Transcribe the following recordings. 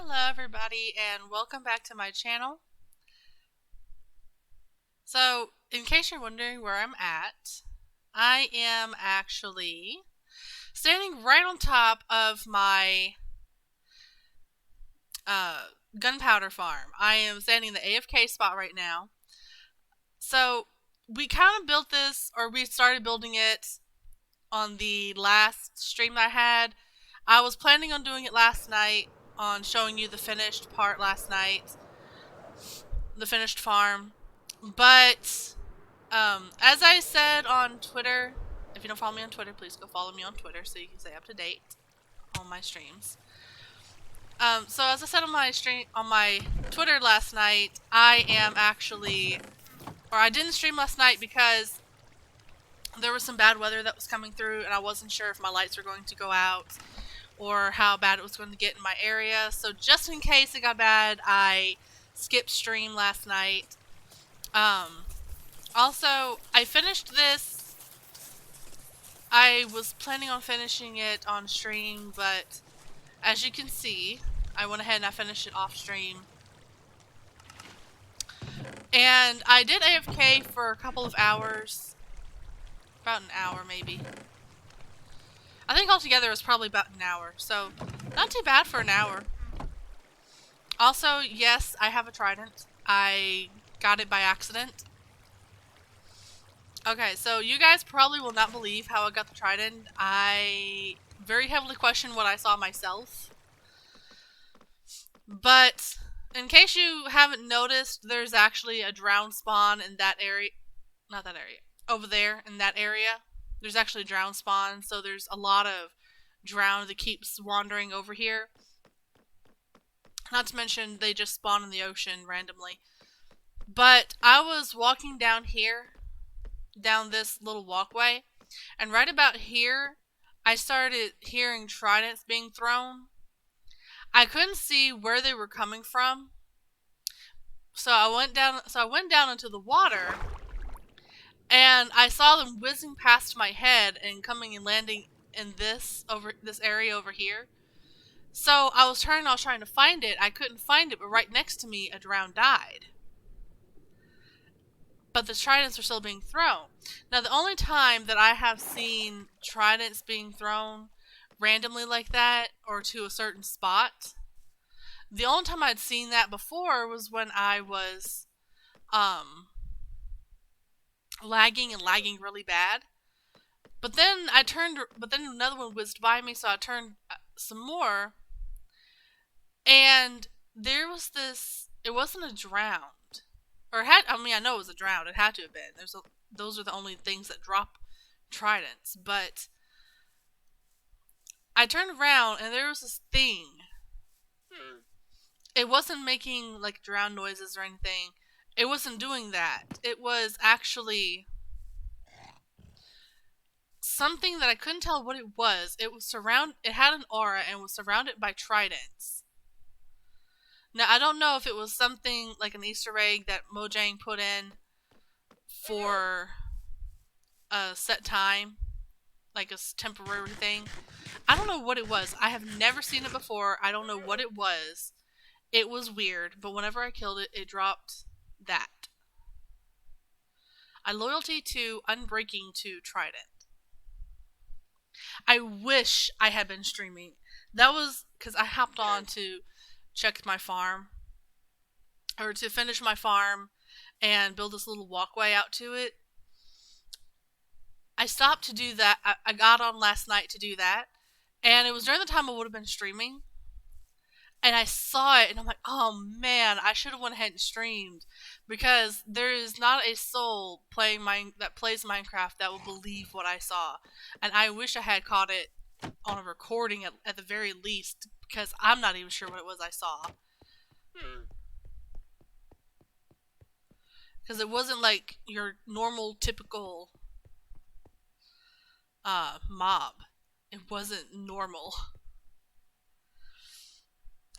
Hello everybody and welcome back to my channel. So, in case you're wondering where I'm at, I am actually standing right on top of my gunpowder farm. I am standing in the AFK spot right now. So, we kind of built this, or we started building it on the last stream that I had. I was planning on doing it last night, on showing you the finished part last night, the finished farm. But as I said on Twitter, if you don't follow me on Twitter, please go follow me on Twitter so you can stay up to date on my streams. So as I said on my Twitter last night, I am actually, or I didn't stream last night because there was some bad weather that was coming through, and I wasn't sure if my lights were going to go out or how bad it was going to get in my area. So just in case it got bad, I skipped stream last night. Also, I finished this. I was planning on finishing it on stream, but as you can see, I went ahead and I finished it off stream. And I did AFK for a couple of hours. About an hour, maybe. I think altogether it was probably about an hour, so not too bad for an hour. Also, yes, I have a trident. I got it by accident. Okay, so you guys probably will not believe how I got the trident. I very heavily question what I saw myself. But in case you haven't noticed, there's actually a drown spawn in that area. Not that area. Over there in that area. There's actually a drown spawn, so there's a lot of drown that keeps wandering over here. Not to mention, they just spawn in the ocean randomly. But I was walking down here, down this little walkway, and right about here, I started hearing tridents being thrown. I couldn't see where they were coming from, so I went down into the water, and I saw them whizzing past my head and coming and landing in this area over here. So I was trying to find it. I couldn't find it, but right next to me, a drown died. But the tridents were still being thrown. Now, the only time that I have seen tridents being thrown randomly like that, or to a certain spot, the only time I'd seen that before was when I was lagging really bad. But then another one whizzed by me, so I turned some more, and there was this. It wasn't a drowned, or I know it was a drowned. It had to have been. Those are the only things that drop tridents. But I turned around, and there was this thing. It wasn't making like drown noises or anything. It wasn't doing that. It was actually something that I couldn't tell what it was. It had an aura and was surrounded by tridents. Now, I don't know if it was something like an Easter egg that Mojang put in for a set time, like a temporary thing. I don't know what it was. I have never seen it before. I don't know what it was. It was weird, but whenever I killed it, it dropped that. I loyalty to Unbreaking to Trident. I wish I had been streaming. That was because I hopped on to check my farm, or to finish my farm and build this little walkway out to it. I stopped to do that. I got on last night to do that, and it was during the time I would have been streaming. And I saw it, and I'm like, oh man, I should have went ahead and streamed, because there is not a soul that plays Minecraft that will believe what I saw. And I wish I had caught it on a recording at the very least, because I'm not even sure what it was I saw. Because it wasn't like your normal, typical mob. It wasn't normal.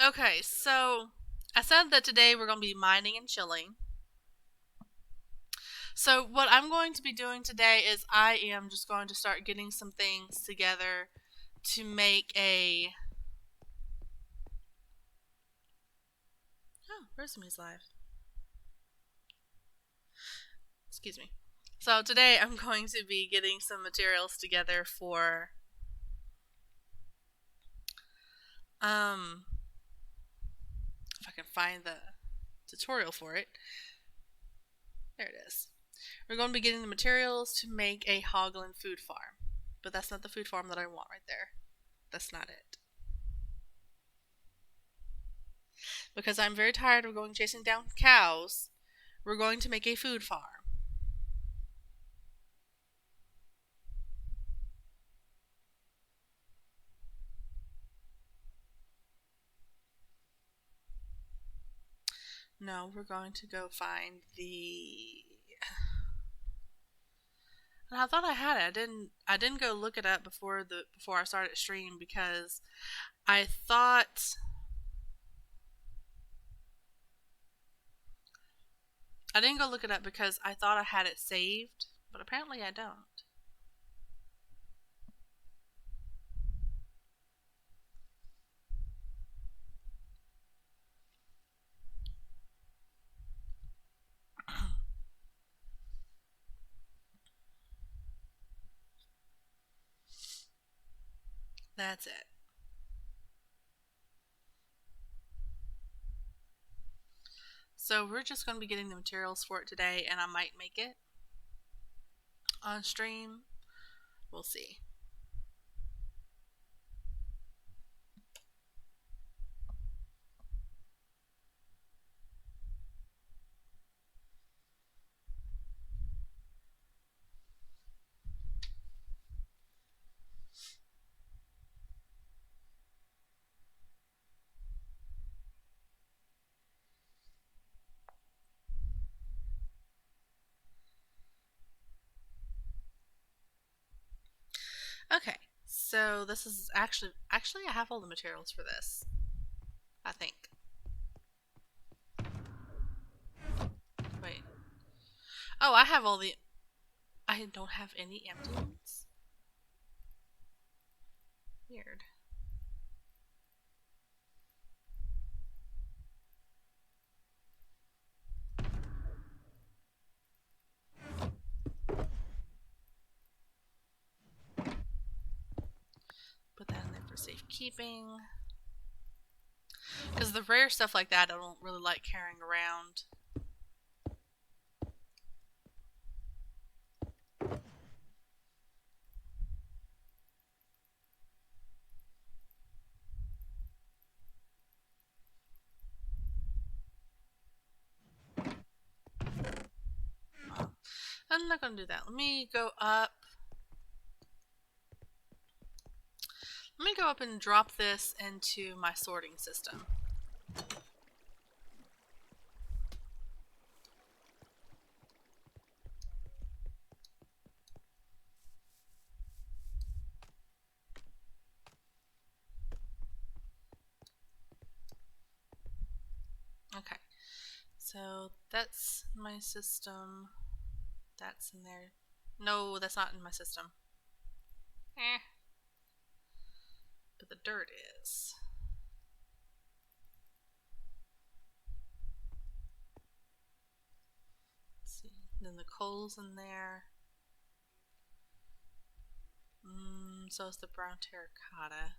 Okay, so I said that today we're going to be mining and chilling. So what I'm going to be doing today is I am just going to start getting some things together to make a Where's Mi's live? Excuse me. So today I'm going to be getting some materials together for if I can find the tutorial for it. There it is. We're going to be getting the materials to make a Hoglin food farm. But that's not the food farm that I want right there. That's not it. Because I'm very tired of going chasing down cows, we're going to make a food farm. No, we're going to go find the... And I thought I had it. I didn't go look it up before I started stream because I thought I didn't go look it up because I thought I had it saved, but apparently I don't. That's it. So we're just going to be getting the materials for it today, and I might make it on stream. We'll see. Okay, so this is actually I have all the materials for this. I think. Wait. Oh, I have all the... I don't have any empty ones? Weird. Put that in there for safekeeping. Because the rare stuff like that I don't really like carrying around. I'm not going to do that. Let me go up. Let me go up and drop this into my sorting system. Okay. So that's my system. That's in there. No, that's not in my system. But the dirt is. Let's see. Then the coal's in there. So is the brown terracotta.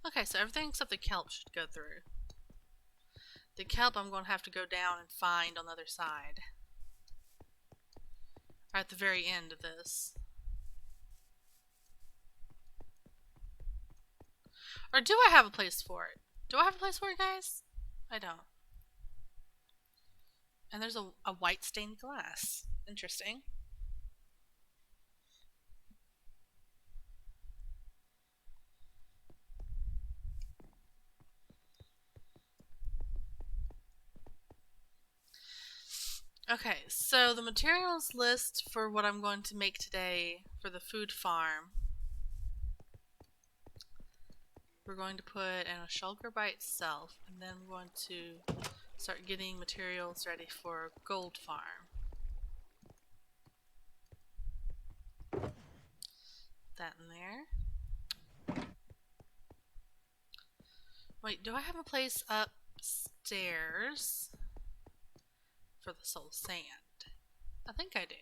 Okay, so everything except the kelp should go through. The kelp I'm going to have to go down and find on the other side. Or at the very end of this. Or do I have a place for it? Do I have a place for it, guys? I don't. And there's a white stained glass. Interesting. Okay, so the materials list for what I'm going to make today for the food farm. We're going to put in a shulker by itself, and then we're going to start getting materials ready for gold farm. That in there. Wait, do I have a place up? stairs for the soul sand? I think I do.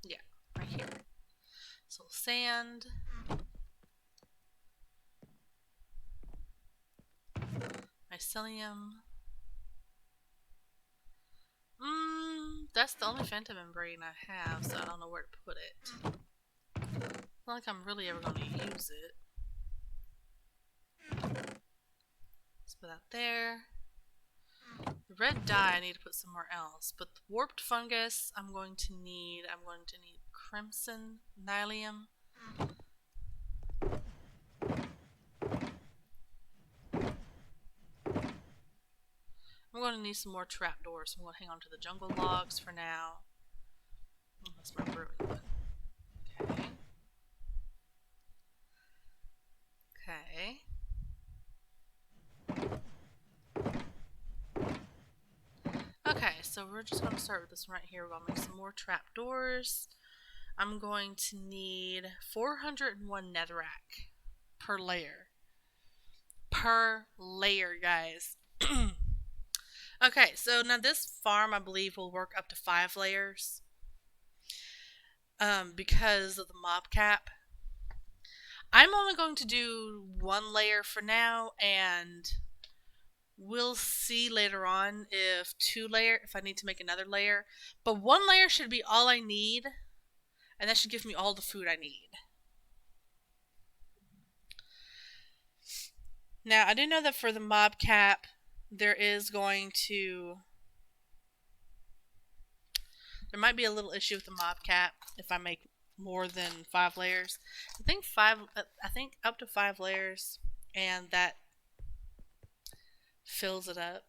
Yeah, right here. Soul sand. Mycelium. That's the only phantom membrane I have, so I don't know where to put it. Not like I'm really ever going to use it. Let's put that there. The red dye I need to put somewhere else, but the warped fungus I'm going to need crimson nylium. I'm going to need some more trapdoors, so I'm going to hang on to the jungle logs for now. Oh, that's my brewing one. Okay. Okay, so we're just going to start with this one right here. We're going to make some more trapdoors. I'm going to need 401 netherrack per layer. Per layer, guys. Okay, so now this farm, I believe, will work up to 5 layers. Because of the mob cap. I'm only going to do 1 layer for now, and we'll see later on if I need to make another layer. But 1 layer should be all I need, and that should give me all the food I need. Now, I do know that for the mob cap, there might be a little issue with the mob cap if I make more than 5 layers. I think up to 5 layers, and that fills it up.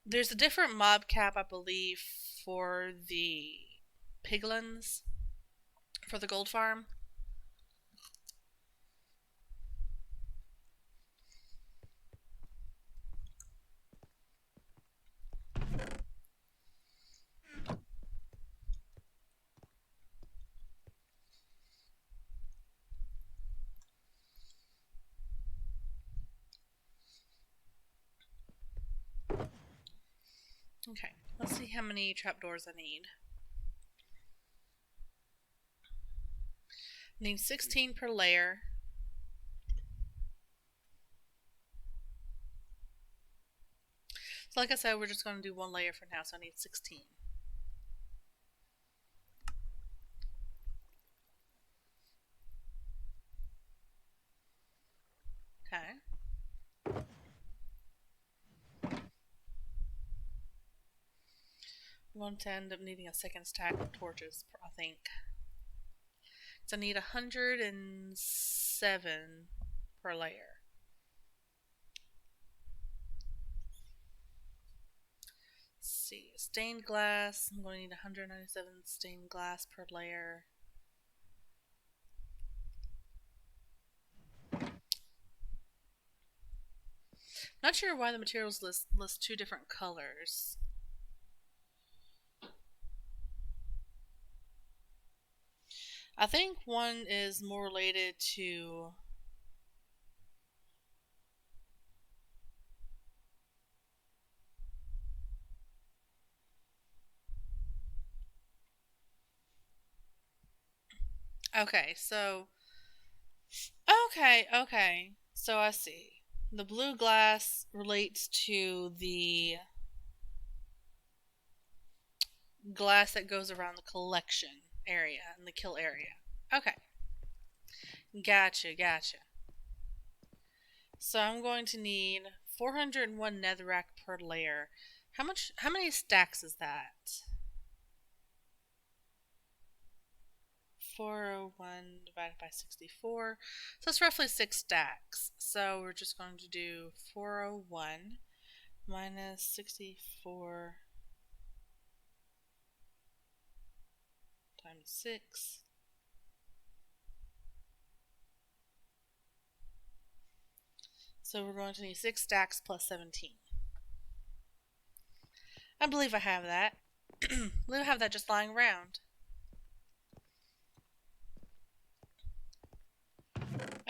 There's a different mob cap, I believe, for the piglins for the gold farm. Okay, let's see how many trapdoors I need. I need 16 per layer. So like I said, we're just going to do 1 layer for now, so I need 16. Okay. I'm going to end up needing a second stack of torches, I think. So I need 107 per layer. Let's see. Stained glass. I'm going to need 197 stained glass per layer. Not sure why the materials list 2 different colors. I think one is more related to okay, so okay. So I see. The blue glass relates to the glass that goes around the collection area and the kill area. Okay. Gotcha. So I'm going to need 401 netherrack per layer. How many stacks is that? 401 divided by 64. So it's roughly 6 stacks. So we're just going to do 401 minus 64 times 6. So we're going to need 6 stacks plus 17. I believe I have that. I believe I have that just lying around.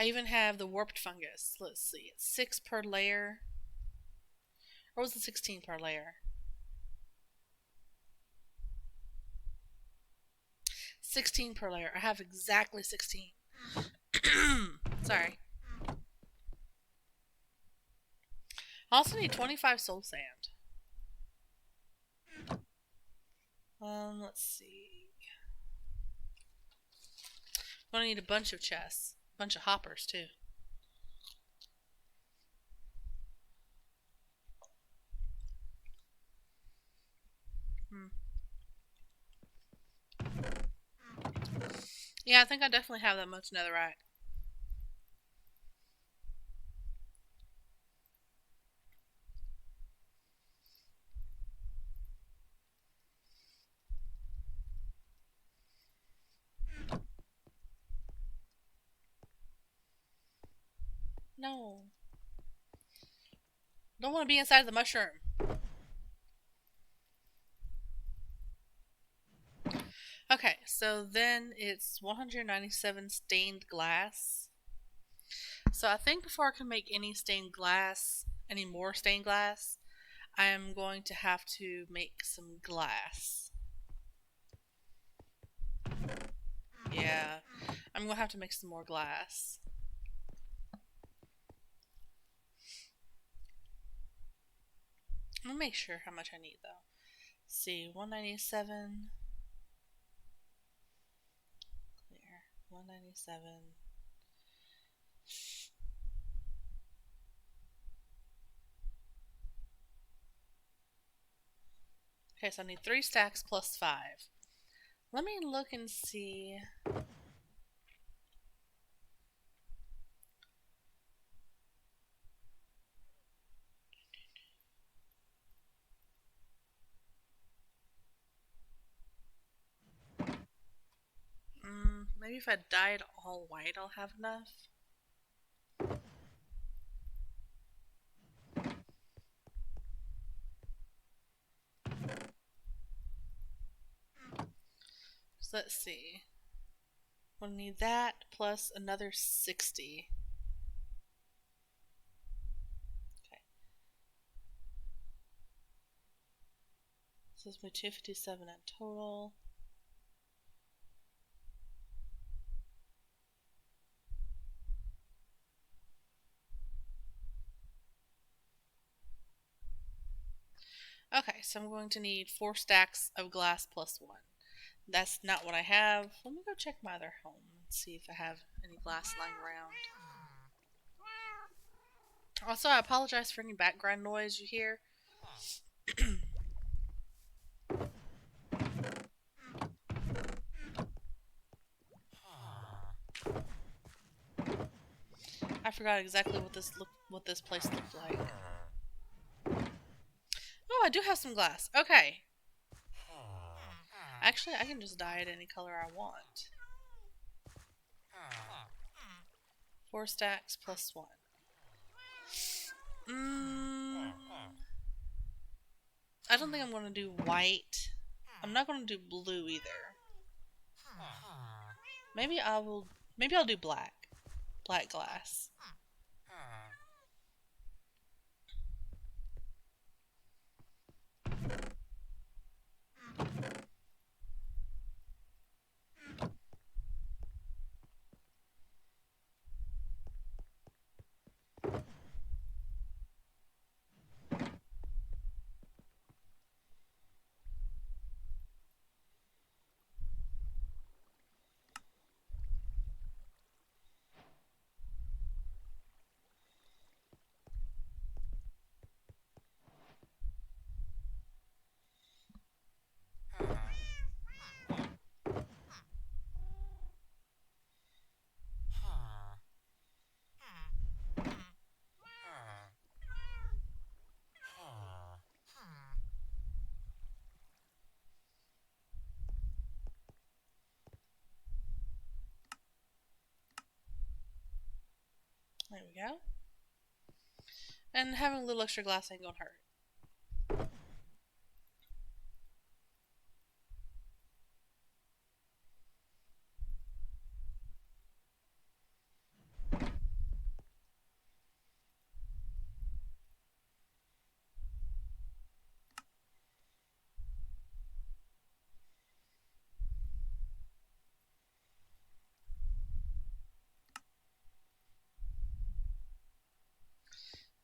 I even have the warped fungus. Let's see, it's 6 per layer. Or was it 16 per layer? 16 per layer. I have exactly 16. Sorry. I also need 25 soul sand. Let's see. I'm gonna need a bunch of chests. A bunch of hoppers, too. Yeah, I think I definitely have that much netherite. No. Don't want to be inside the mushroom. Okay, so then it's 197 stained glass. So I think before I can make any stained glass, any more stained glass, I am going to have to make some glass. Yeah, I'm going to have to make some more glass. I'm going to make sure how much I need though. Let's see, 197. Clear. 197. Okay, so I need 3 stacks plus 5. Let me look and see. Maybe if I dye it all white, I'll have enough. So let's see. We'll need that plus another 60. Okay. So it's my 257 in total. Okay, so I'm going to need 4 stacks of glass plus 1. That's not what I have. Let me go check my other home and see if I have any glass lying around. Also, I apologize for any background noise you hear. I forgot exactly what this place looked like. Oh, I do have some glass. Okay. Actually, I can just dye it any color I want. 4 stacks plus 1. I don't think I'm going to do white. I'm not going to do blue either. Maybe I'll do black. Black glass. There we go. And having a little extra glass ain't gonna hurt.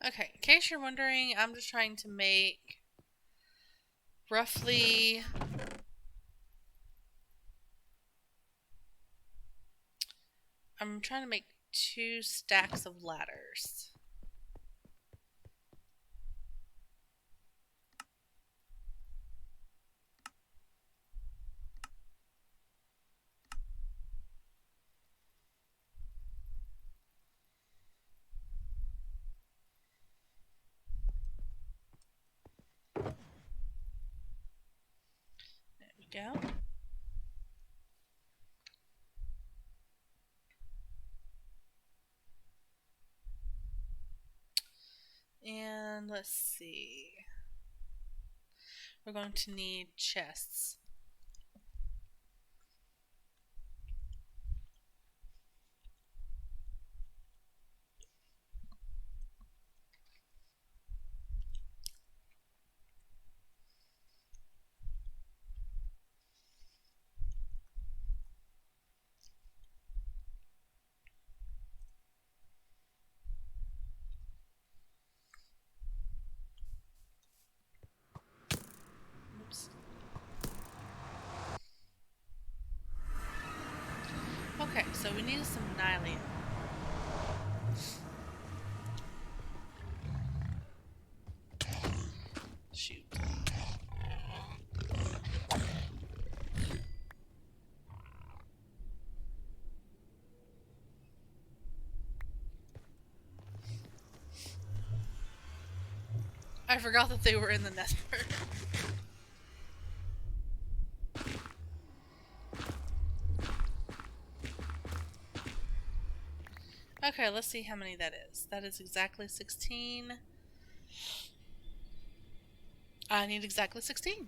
Okay, in case you're wondering, I'm just trying to make roughly... I'm trying to make 2 stacks of ladders. There we go. And let's see. We're going to need chests. Oops. Okay, so we need some nylium. Shoot. I forgot that they were in the nether. Okay, let's see how many that is. That is exactly 16. I need exactly 16.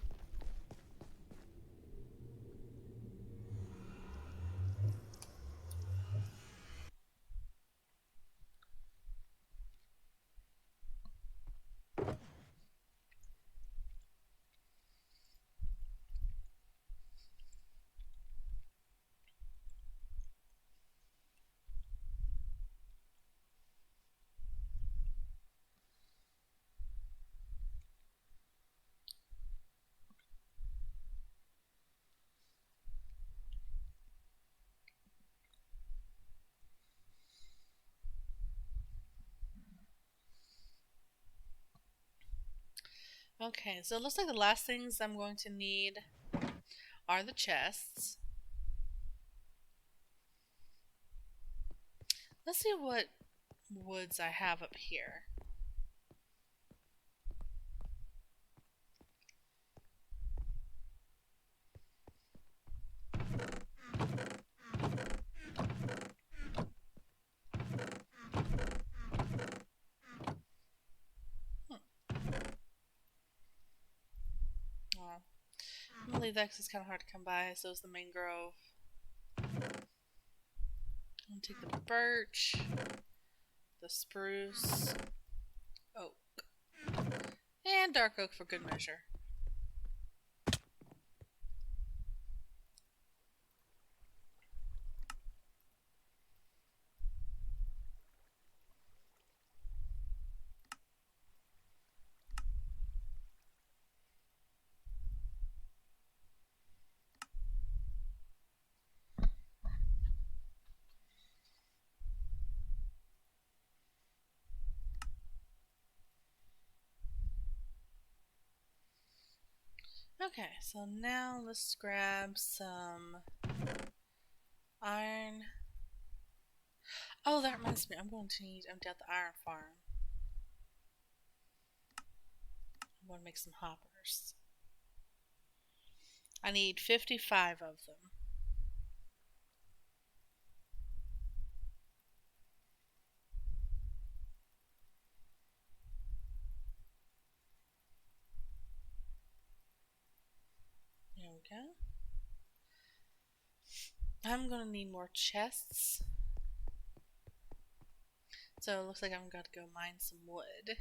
Okay, so it looks like the last things I'm going to need are the chests. Let's see what woods I have up here. Well, I'm gonna leave that because it's kind of hard to come by. So is the mangrove. I'm gonna take the birch, the spruce, oak, and dark oak for good measure. Okay, so now let's grab some iron. Oh, that reminds me, I'm going to need empty out the iron farm. I'm going to make some hoppers. I need 55 of them. There we go. I'm going to need more chests. So it looks like I'm going to go mine some wood.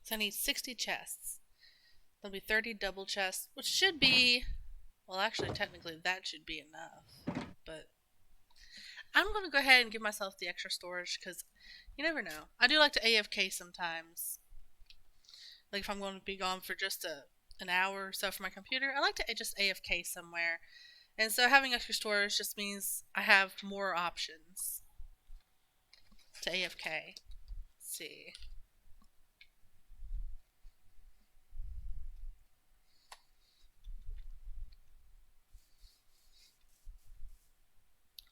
So I need 60 chests. There'll be 30 double chests, which should be Well, actually, technically, that should be enough. But I'm going to go ahead and give myself the extra storage because you never know. I do like to AFK sometimes. Like if I'm going to be gone for just an hour or so from my computer, I like to just AFK somewhere. And so having extra storage just means I have more options to AFK. Let's see.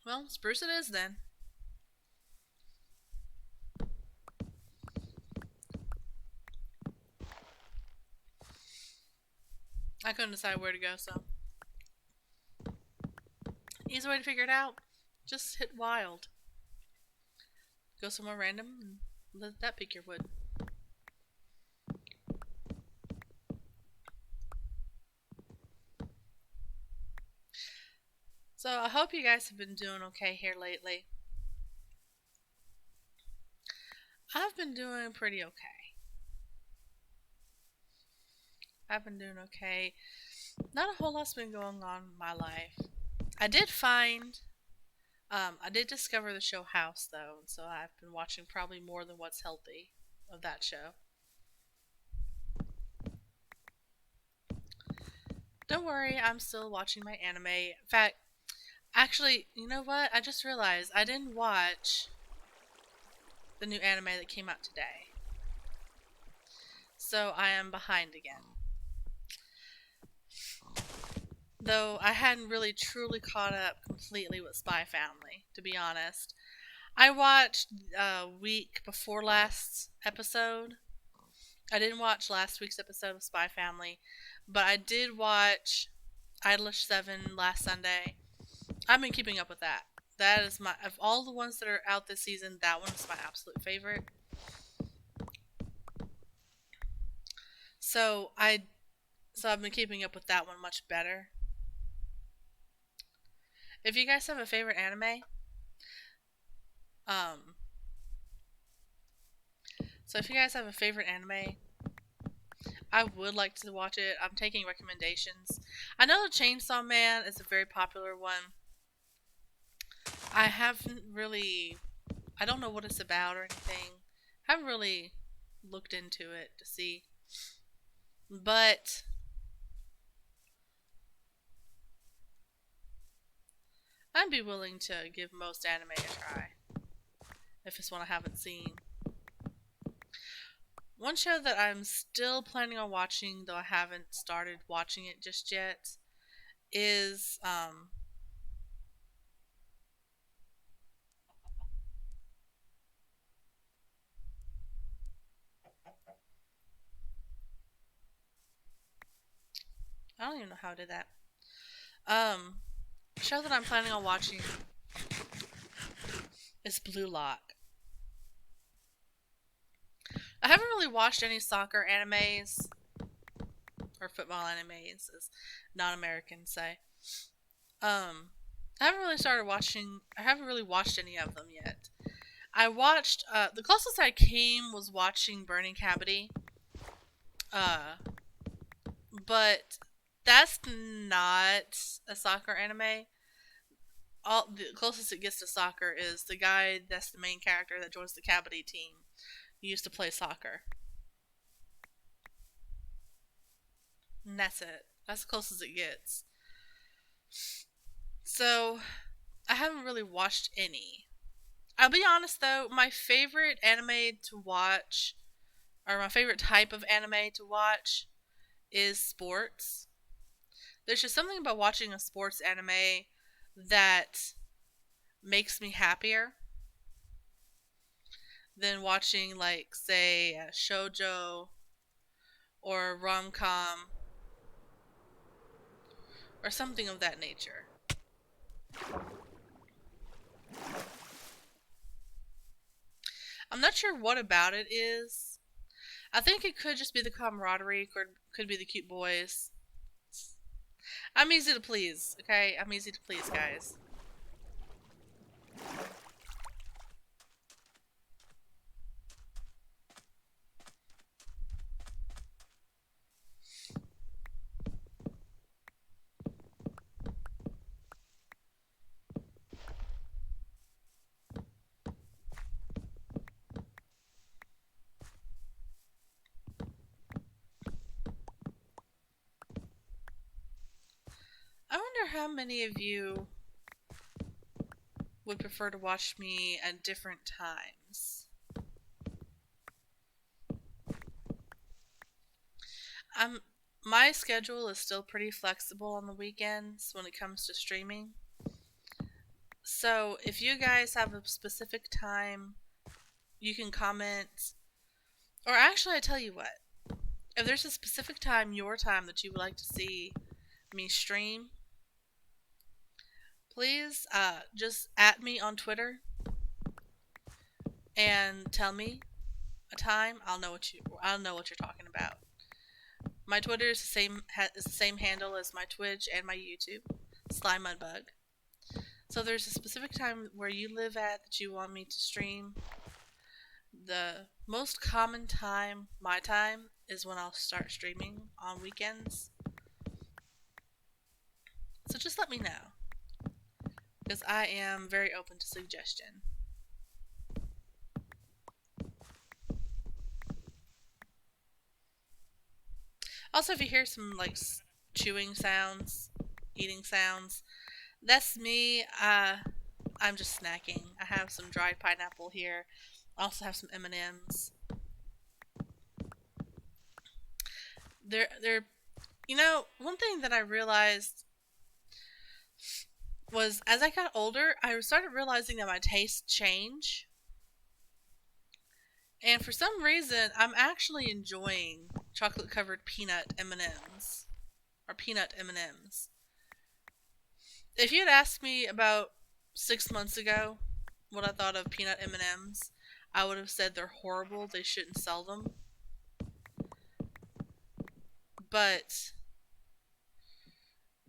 Well, spruce it is then. I couldn't decide where to go, so easy way to figure it out. Just hit wild. Go somewhere random and let that pick your wood. So I hope you guys have been doing okay here lately. I've been doing pretty okay. I've been doing okay. Not a whole lot's been going on in my life. I did discover the show House though, so I've been watching probably more than what's healthy of that show. Don't worry, I'm still watching my anime. In fact, actually, you know what? I just realized I didn't watch the new anime that came out today. So I am behind again. Though I hadn't really truly caught up completely with Spy Family, to be honest. I watched week before last episode. I didn't watch last week's episode of Spy Family, but I did watch Idolish 7 last Sunday. I've been keeping up with that. That is my, of all the ones that are out this season, that one is my absolute favorite. So I've been keeping up with that one much better. If you guys have a favorite anime, um, so if you guys have a favorite anime, I would like to watch it. I'm taking recommendations. I know the Chainsaw Man is a very popular one. I haven't really, I don't know what it's about or anything. I haven't really looked into it to see. But I'd be willing to give most anime a try if it's one I haven't seen. One show that I'm still planning on watching, though I haven't started watching it just yet, is I don't even know how I did that. Show that I'm planning on watching is Blue Lock. I haven't really watched any soccer animes or football animes, as non-Americans say. I haven't really started watching. I haven't really watched any of them yet. I watched. The closest I came was watching Burning Cavity. Uh, but that's not a soccer anime. All the closest it gets to soccer is the guy that's the main character that joins the Cavity team. He used to play soccer. And that's it. That's the closest it gets. So, I haven't really watched any. I'll be honest though, my favorite anime to watch, or my favorite type of anime to watch, is sports. There's just something about watching a sports anime that makes me happier than watching, like, say, a shoujo or a rom com or something of that nature. I'm not sure what about it is. I think it could just be the camaraderie, could be the cute boys. I'm easy to please, okay? I'm easy to please, guys. how many of you would prefer to watch me at different times. I'm my schedule is still pretty flexible on the weekends when it comes to streaming. So if you guys have a specific time, you can comment. Or actually, I tell you what. If there's a specific time, your time, that you would like to see me stream, please just at me on Twitter and tell me a time. I'll know what you're talking about. My Twitter is the same handle as my Twitch and my YouTube, Sly Mudbug. So there's a specific time where you live at that you want me to stream. The most common time, my time, is when I'll start streaming on weekends. So just let me know, because I am very open to suggestion. Also, if you hear some like chewing sounds, eating sounds, that's me. I'm just snacking. I have some dried pineapple here. I also have some M&Ms. They're one thing that I realized was as I got older, I started realizing that my tastes change. And for some reason, I'm actually enjoying chocolate covered peanut M&Ms or peanut M&Ms. If you had asked me about 6 months ago what I thought of peanut M&Ms, I would have said they're horrible. They shouldn't sell them. But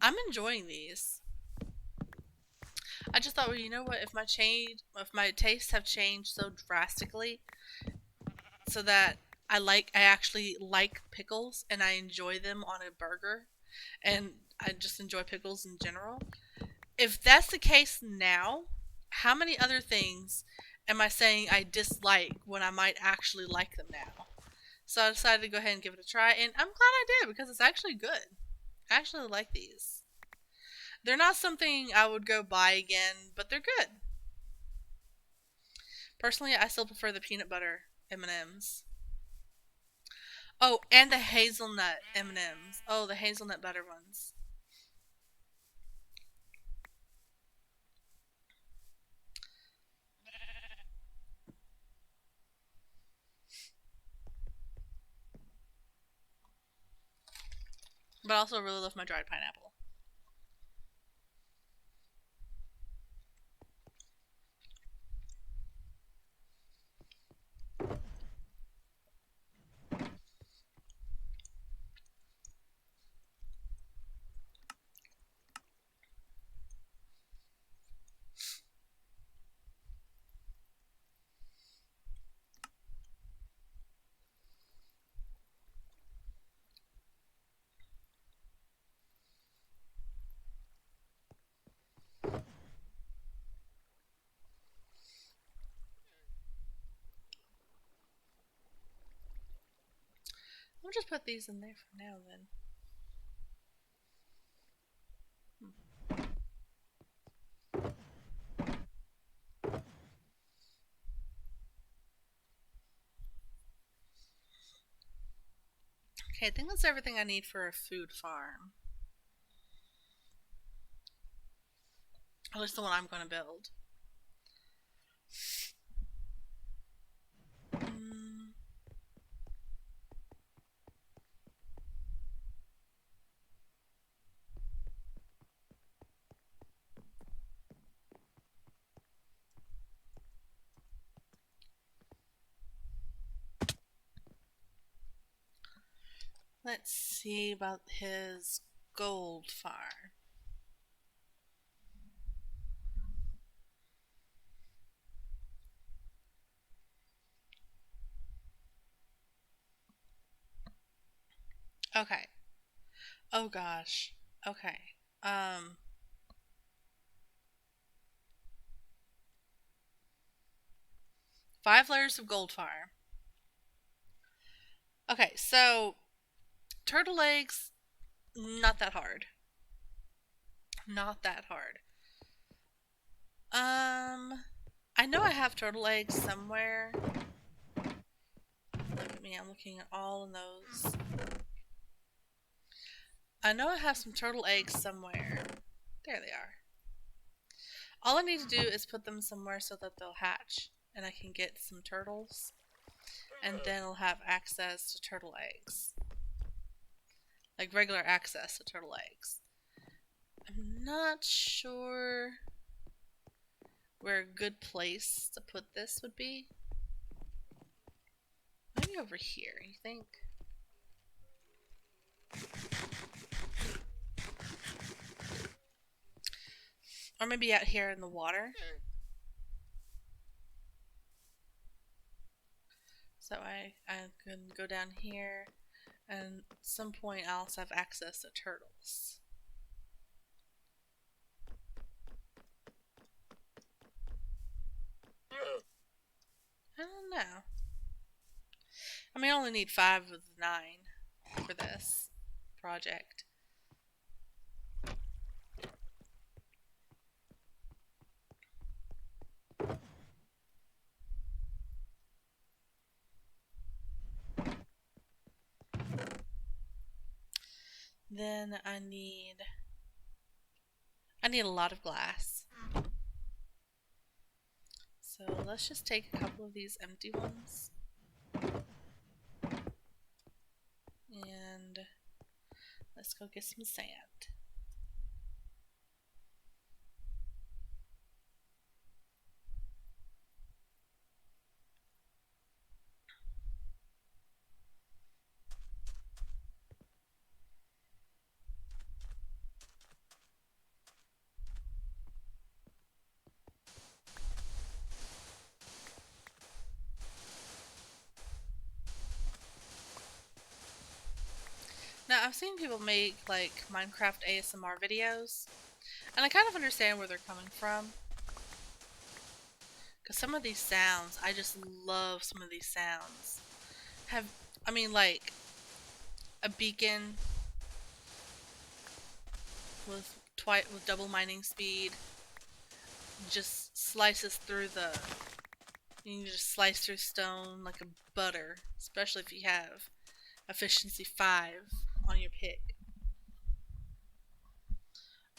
I'm enjoying these. I just thought, well, you know what? If my tastes have changed so drastically, so that I actually like pickles and I enjoy them on a burger, and I just enjoy pickles in general. If that's the case now, how many other things am I saying I dislike when I might actually like them now? So I decided to go ahead and give it a try, and I'm glad I did because it's actually good. I actually like these. They're not something I would go buy again, but they're good. Personally, I still prefer the peanut butter M&Ms. Oh, and the hazelnut M&Ms. Oh, the hazelnut butter ones. But I also really love my dried pineapple. I'll just put these in there for now then. Okay, I think that's everything I need for a food farm. At least the one I'm going to build. Mm, let's see about his gold farm. Okay. Oh gosh. Okay. Um 5 layers of gold farm. Okay, so turtle eggs, not that hard. Not that hard. I know I have turtle eggs somewhere. Look at me, I'm looking at all of those. I know I have some turtle eggs somewhere. There they are. All I need to do is put them somewhere so that they'll hatch, and I can get some turtles, and then I'll have access to turtle eggs. Like regular access to turtle eggs. I'm not sure where a good place to put this would be. Maybe over here, you think? Or maybe out here in the water. So I can go down here, and at some point I'll also have access to turtles. I don't know. I mean, I only need 5 of the 9 for this project. Then I need a lot of glass. So let's just take a couple of these empty ones. And let's go get some sand. Now, I've seen people make like Minecraft ASMR videos, and I kind of understand where they're coming from. Because some of these sounds, I just love some of these sounds. I mean, like a beacon with double mining speed just slices through you can just slice through stone like a butter, especially if you have efficiency 5 on your pick.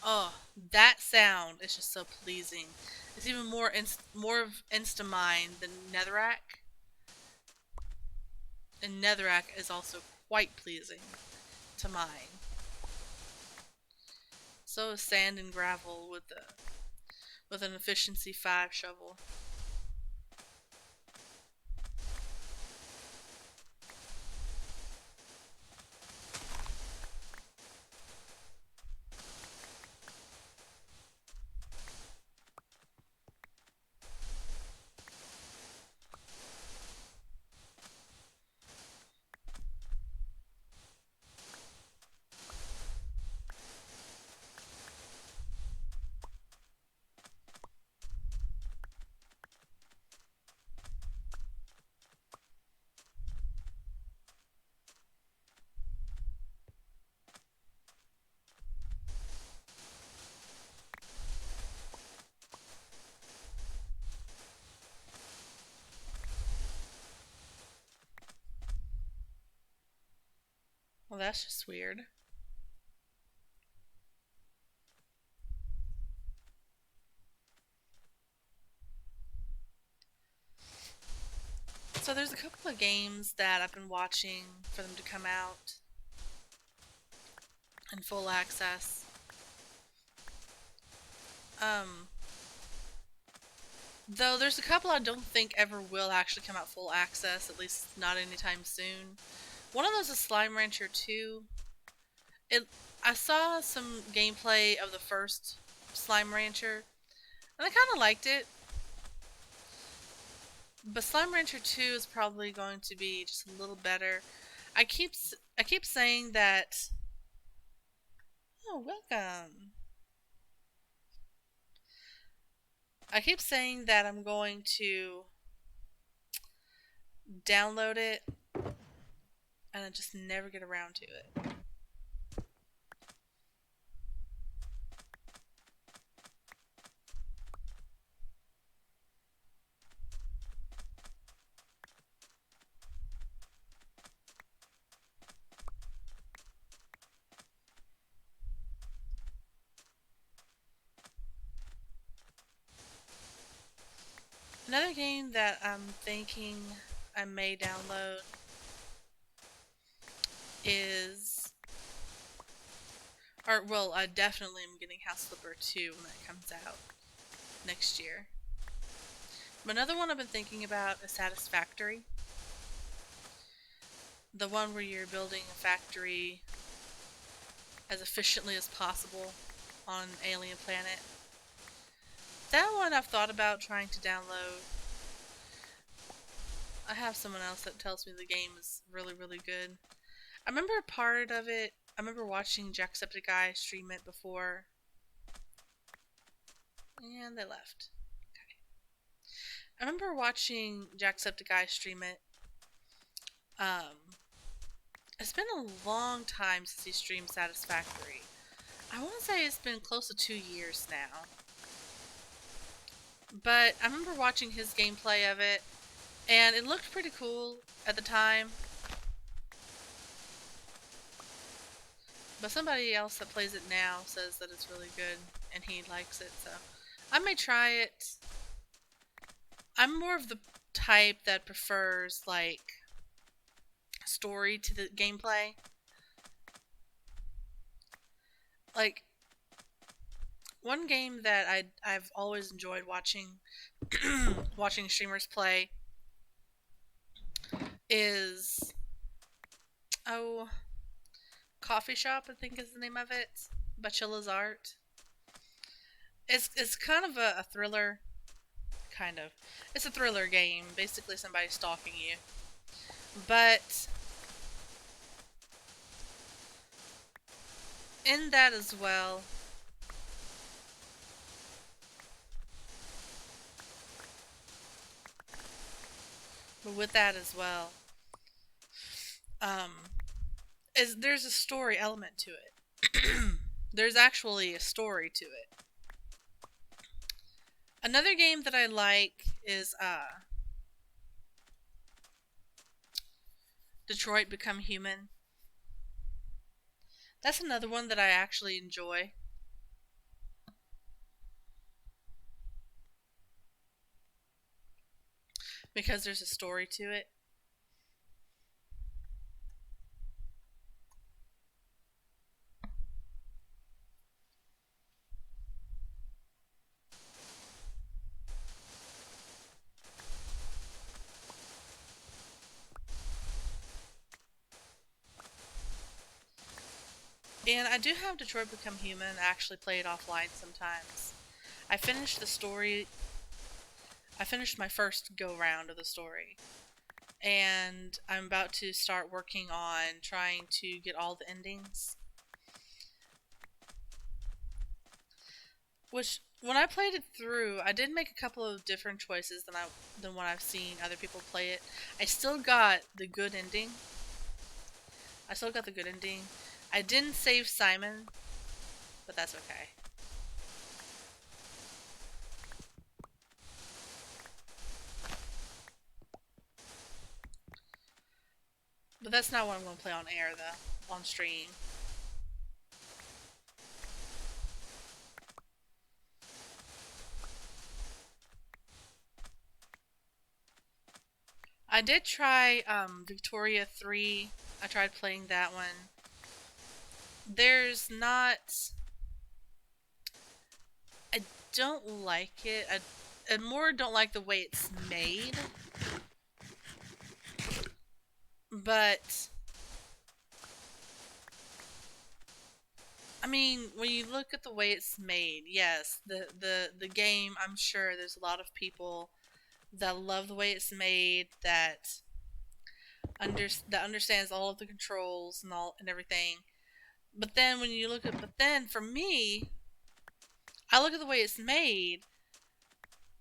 Oh, that sound is just so pleasing. It's even more of Instamine than Netherrack. And Netherrack is also quite pleasing to mine. So is sand and gravel with an efficiency 5 shovel. Well, that's just weird. So there's a couple of games that I've been watching for them to come out in full access. Though there's a couple I don't think ever will actually come out full access, at least not anytime soon. One of those is Slime Rancher 2. I saw some gameplay of the first Slime Rancher, and I kind of liked it. But Slime Rancher 2 is probably going to be just a little better. I keep saying that. Oh, welcome. I keep saying that I'm going to download it, and I just never get around to it. Another game that I'm thinking I may download is, or well, I definitely am getting House Flipper 2 when that comes out next year. But another one I've been thinking about is Satisfactory. The one where you're building a factory as efficiently as possible on an alien planet. That one I've thought about trying to download. I have someone else that tells me the game is really, really good. I remember a part of it. I remember watching Jacksepticeye stream it before. And they left. Okay. I remember watching Jacksepticeye stream it. It's been a long time since he streamed Satisfactory. I want to say it's been close to 2 years now. But I remember watching his gameplay of it, and it looked pretty cool at the time. But somebody else that plays it now says that it's really good, and he likes it, so I may try it. I'm more of the type that prefers, like, story to the gameplay. Like, one game that I've always enjoyed watching watching streamers play is Coffee Shop, I think is the name of it, by Chilla's Art. It's kind of a thriller, kind of. It's a thriller game, basically somebody stalking you. But in that as well, but with that as well, there's a story element to it. There's actually a story to it. Another game that I like is Detroit Become Human. That's another one that I actually enjoy. Because there's a story to it. And I do have Detroit Become Human. I actually play it offline sometimes. I finished the story. I finished my first go round of the story. And I'm about to start working on trying to get all the endings. Which, when I played it through, I did make a couple of different choices than what I've seen other people play it. I still got the good ending. I didn't save Simon, but that's okay. But that's not what I'm going to play on air, though. On stream. I did try Victoria 3. I tried playing that one. There's not... I don't like it. I more don't like the way it's made. But... I mean, when you look at the way it's made, yes, the game, I'm sure there's a lot of people that love the way it's made, that understands all of the controls and everything. But then when you look at, but then for me, I look at the way it's made,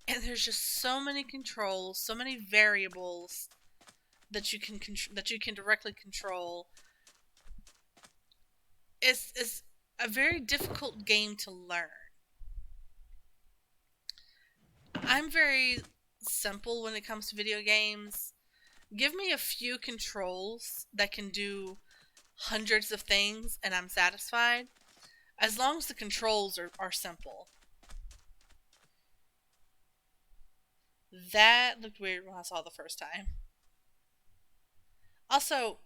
and there's just so many controls, so many variables that you can directly control. It's a very difficult game to learn. I'm very simple when it comes to video games. Give me a few controls that can do hundreds of things and I'm satisfied. As long as the controls are simple. That looked weird when I saw it the first time. Also,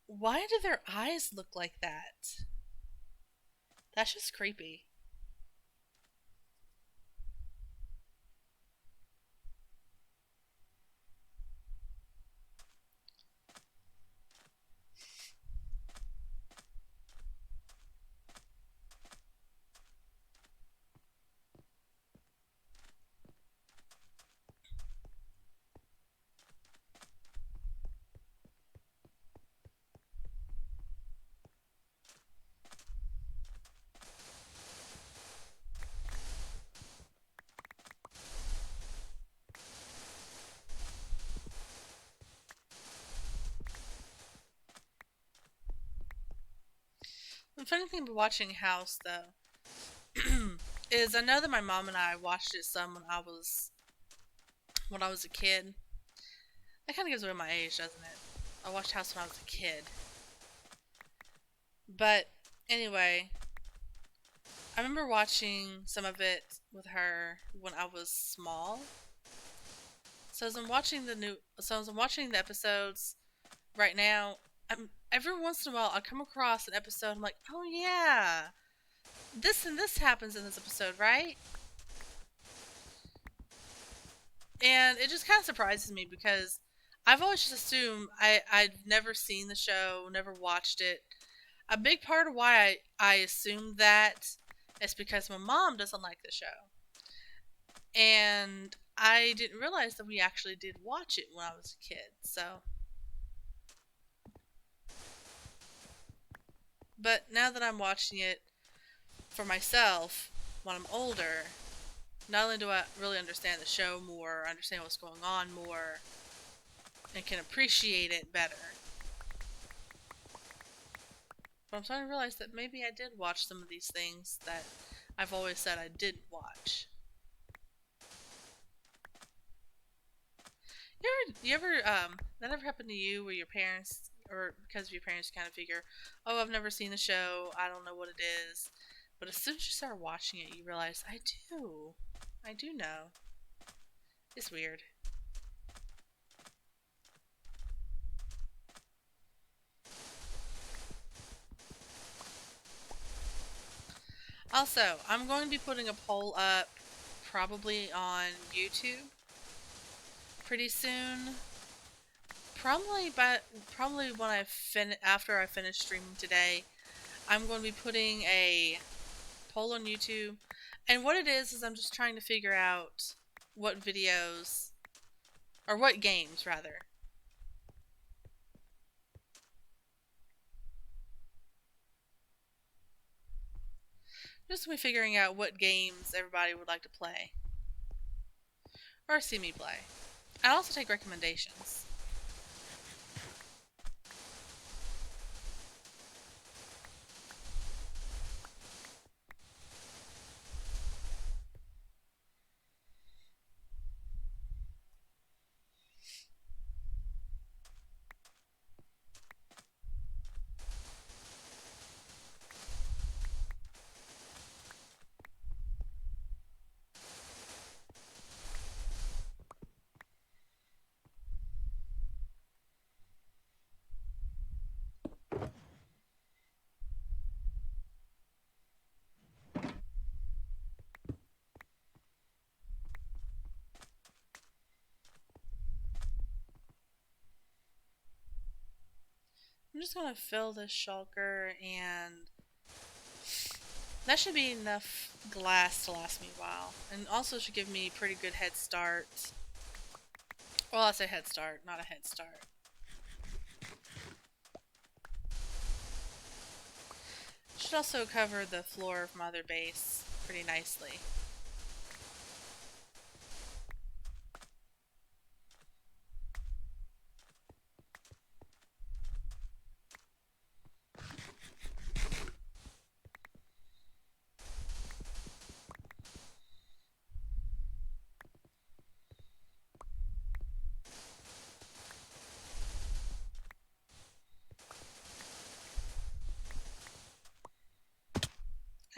why do their eyes look like that? That's just creepy. The funny thing about watching House, though, is I know that my mom and I watched it some when I was a kid. That kind of gives away my age, doesn't it? I watched House when I was a kid. But anyway, I remember watching some of it with her when I was small. So as I'm watching the episodes right now, every once in a while I come across an episode. I'm like, oh yeah, this and this happens in this episode, right? And it just kind of surprises me because I've always just assumed I'd never seen the show, never watched it. A big part of why I assumed that is because my mom doesn't like the show. And I didn't realize that we actually did watch it when I was a kid. But now that I'm watching it for myself when I'm older, not only do I really understand the show more, understand what's going on more, and can appreciate it better, but I'm starting to realize that maybe I did watch some of these things that I've always said I didn't watch. That ever happened to you where your parents, or because of your parents, kind of figure, oh, I've never seen the show, I don't know what it is, but as soon as you start watching it, you realize, I do know. It's weird. Also, I'm going to be putting a poll up probably on YouTube pretty soon. Probably when after I finish streaming today, I'm going to be putting a poll on YouTube. And what it is I'm just trying to figure out what videos or what games rather. Just me figuring out what games everybody would like to play or see me play. I also take recommendations. I'm just gonna fill this shulker, and that should be enough glass to last me a while. And also should give me a pretty good head start. Well, I say head start, not a head start. Should also cover the floor of my other base pretty nicely.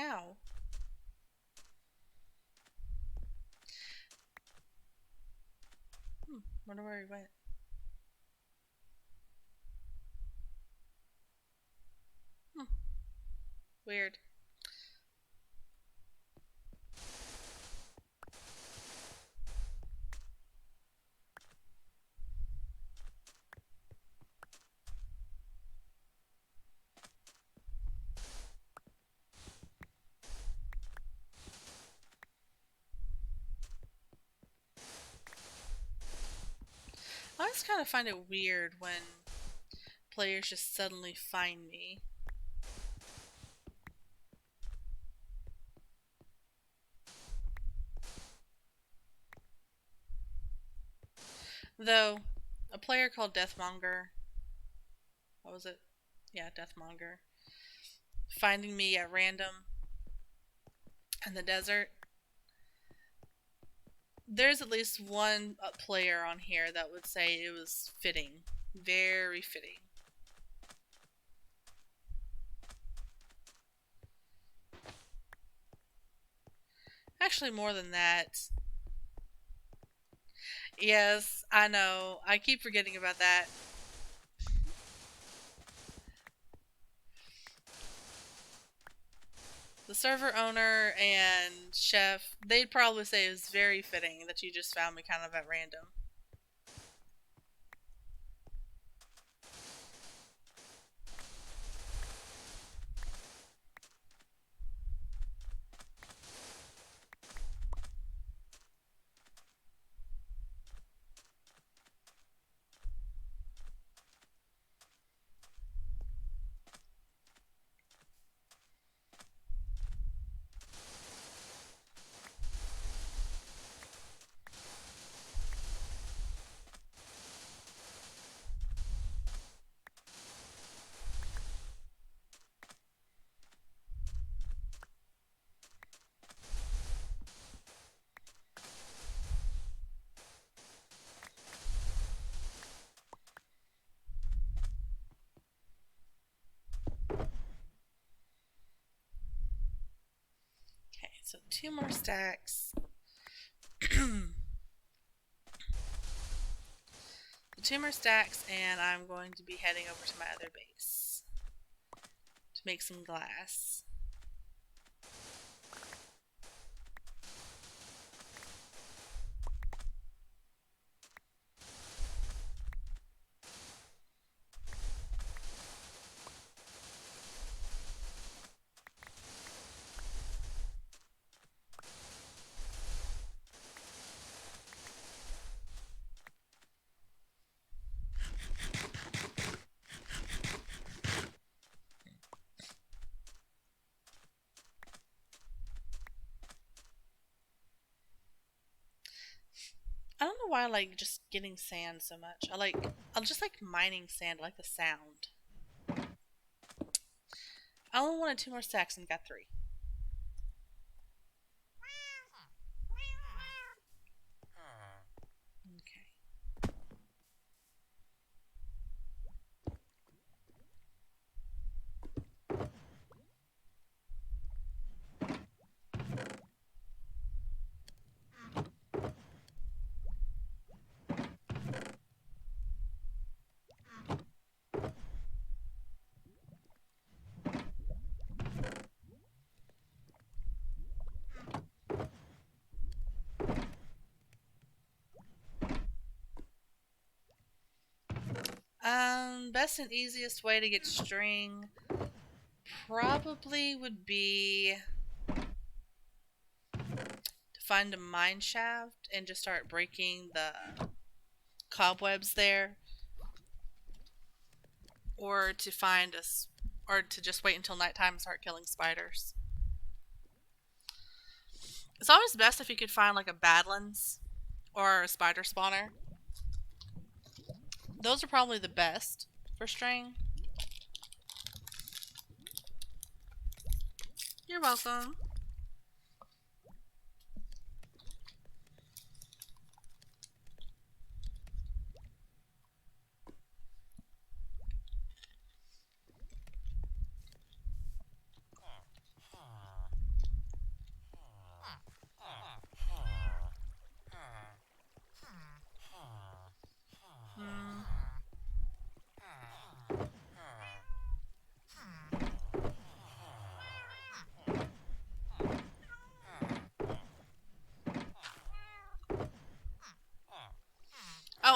Ow. Wonder where he went. Hmm. Weird. I always kind of find it weird when players just suddenly find me. Though, a player called Deathmonger, what was it? Yeah, Deathmonger, finding me at random in the desert. There's at least one player on here that would say it was fitting. Very fitting. Actually, more than that. Yes, I know. I keep forgetting about that. The server owner and chef, they'd probably say it was very fitting that you just found me kind of at random. Okay, so 2 more stacks. So 2 more stacks, and I'm going to be heading over to my other base to make some glass. I don't know why I like just getting sand so much. I just like mining sand. I like the sound. I only wanted 2 more stacks and got 3. Okay. Best and easiest way to get string probably would be to find a mine shaft and just start breaking the cobwebs there, or to find us, or to just wait until nighttime and start killing spiders. It's always best if you could find like a Badlands or a spider spawner. Those are probably the best for string. You're welcome.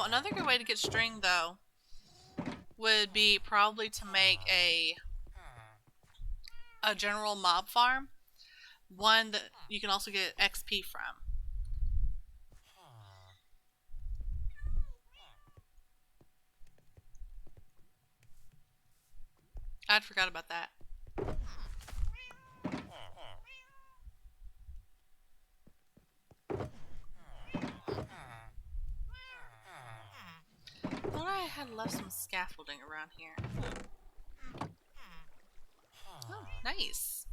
So another good way to get string, though, would be probably to make a general mob farm. One that you can also get XP from. I'd forgot about that. I thought I had left some scaffolding around here. Oh, nice.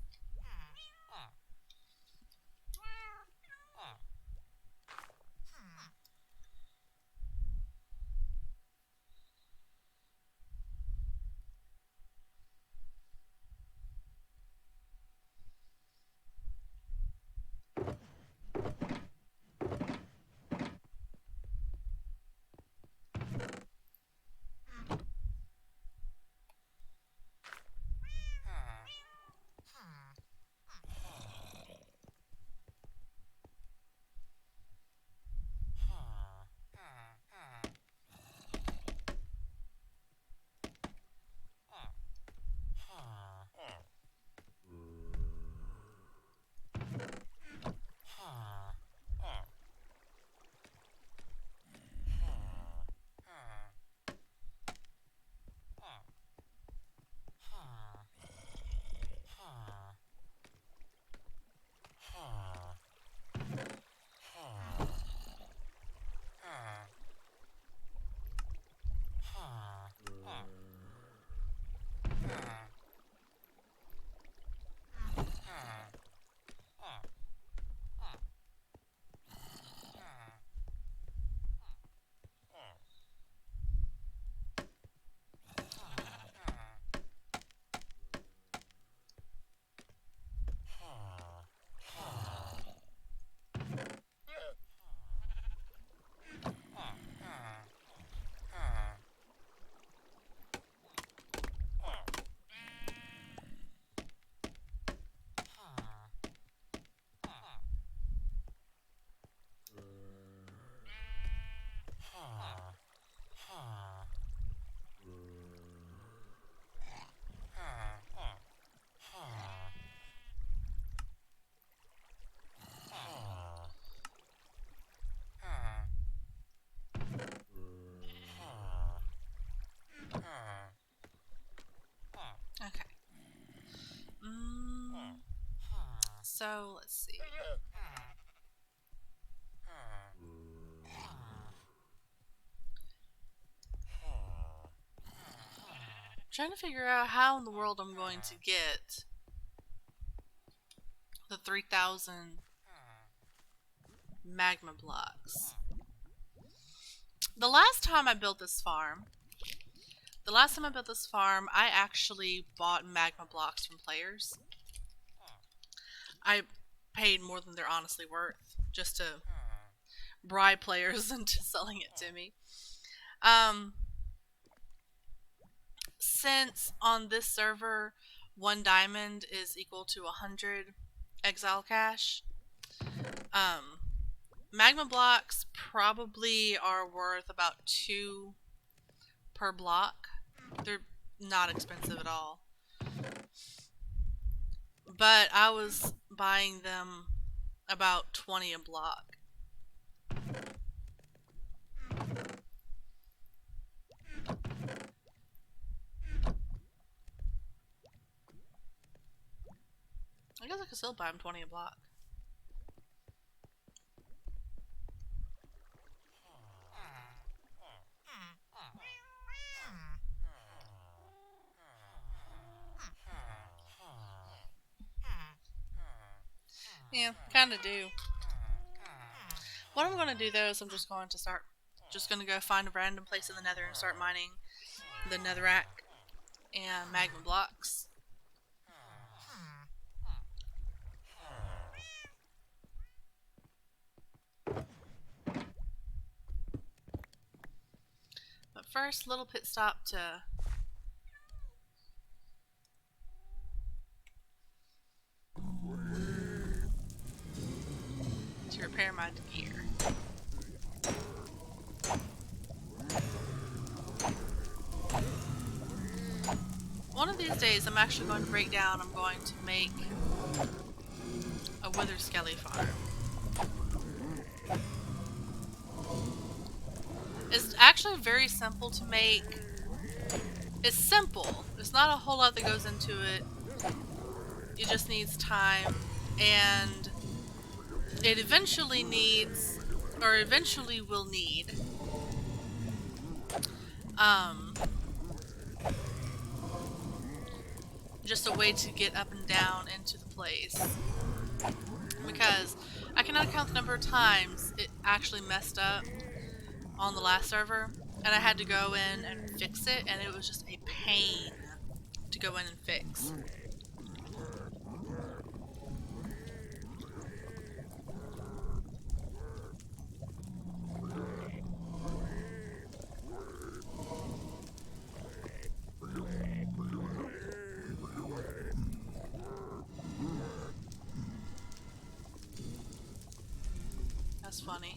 Okay. So let's see. Trying to figure out how in the world I'm going to get the 3,000 magma blocks. The last time I built this farm, I actually bought magma blocks from players. I paid more than they're honestly worth just to bribe players into selling it to me. Since on this server, 1 diamond is equal to 100 exile cash, magma blocks probably are worth about 2 per block. They're not expensive at all. But I was buying them about 20 a block. I guess I could still buy them 20 a block. Yeah, kind of do. What I'm going to do though is I'm just going to go find a random place in the nether and start mining the netherrack and magma blocks. But first, little pit stop to repair my gear. days, I'm actually going to break down. I'm going to make a Wither Skelly farm. It's actually very simple to make. It's simple. There's not a whole lot that goes into it. It just needs time, and it eventually needs, or eventually will need, just a way to get up and down into the place. Because I cannot count the number of times it actually messed up on the last server, and I had to go in and fix it, and it was just a pain to go in and fix. That's funny.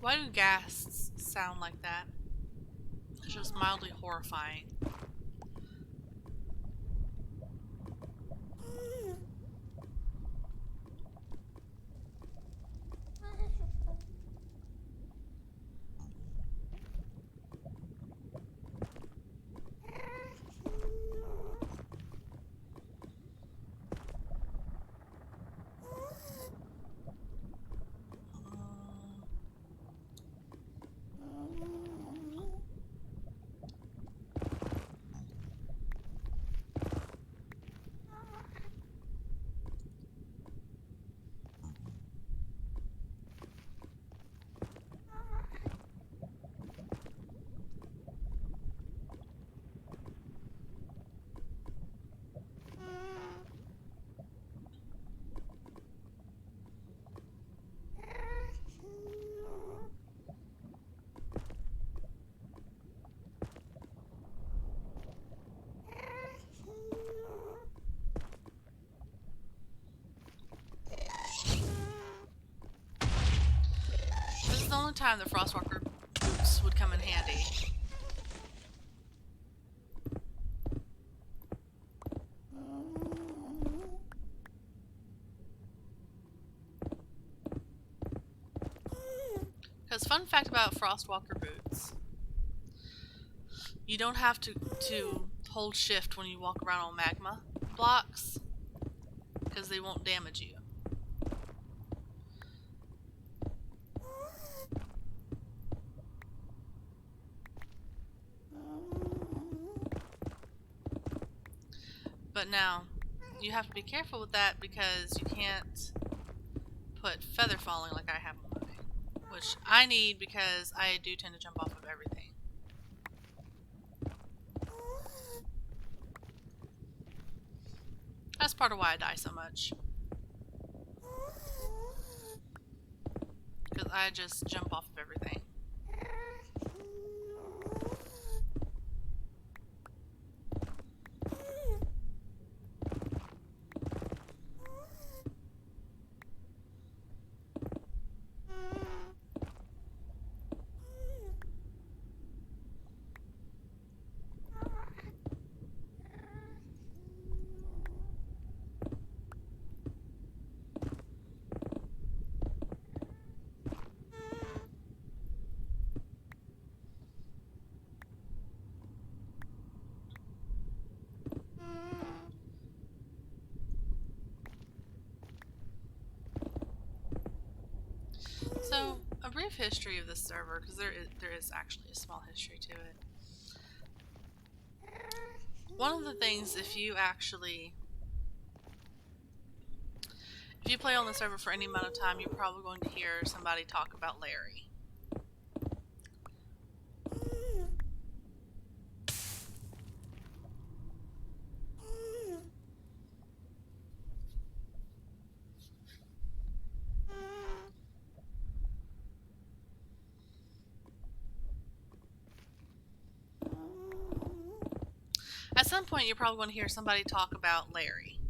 Why do ghasts sound like that? It's just mildly horrifying. This is the only time the Frostwalker boots would come in handy. Because fun fact about Frostwalker boots, you don't have to hold shift when you walk around on magma blocks, because they won't damage you. But now, you have to be careful with that because you can't put feather falling like I have on mine, which I need because I do tend to jump off of everything. That's part of why I die so much. Because I just jump off of everything. history of this server, because there is actually a small history to it. One of the things, if you play on the server for any amount of time, you're probably going to hear somebody talk about Larry. At some point, you're probably going to hear somebody talk about Larry.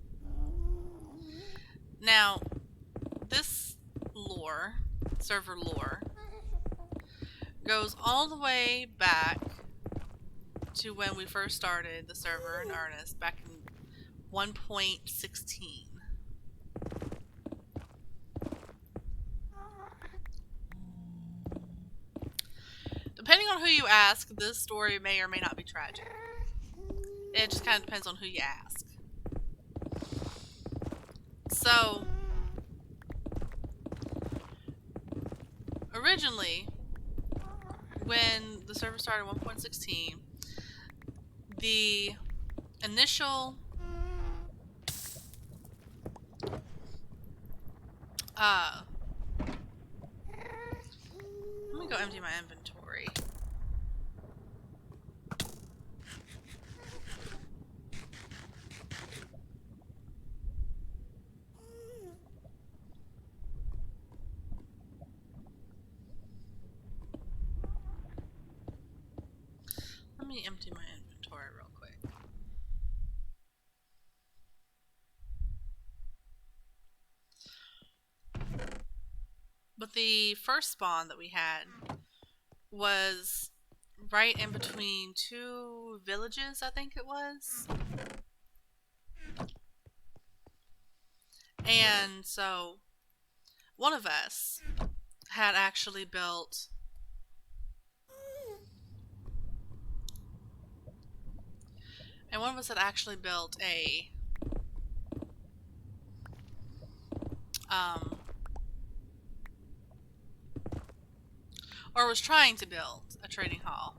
Now, this lore, server lore, goes all the way back to when we first started the server in earnest, back in 1.16. Depending on who you ask, this story may or may not be tragic. It just kind of depends on who you ask. So, originally, when the server started 1.16, the initial let me go empty my inventory. Let me empty my inventory real quick. But the first spawn that we had was right in between two villages, I think it was. And so one of us had actually built a or was trying to build a trading hall.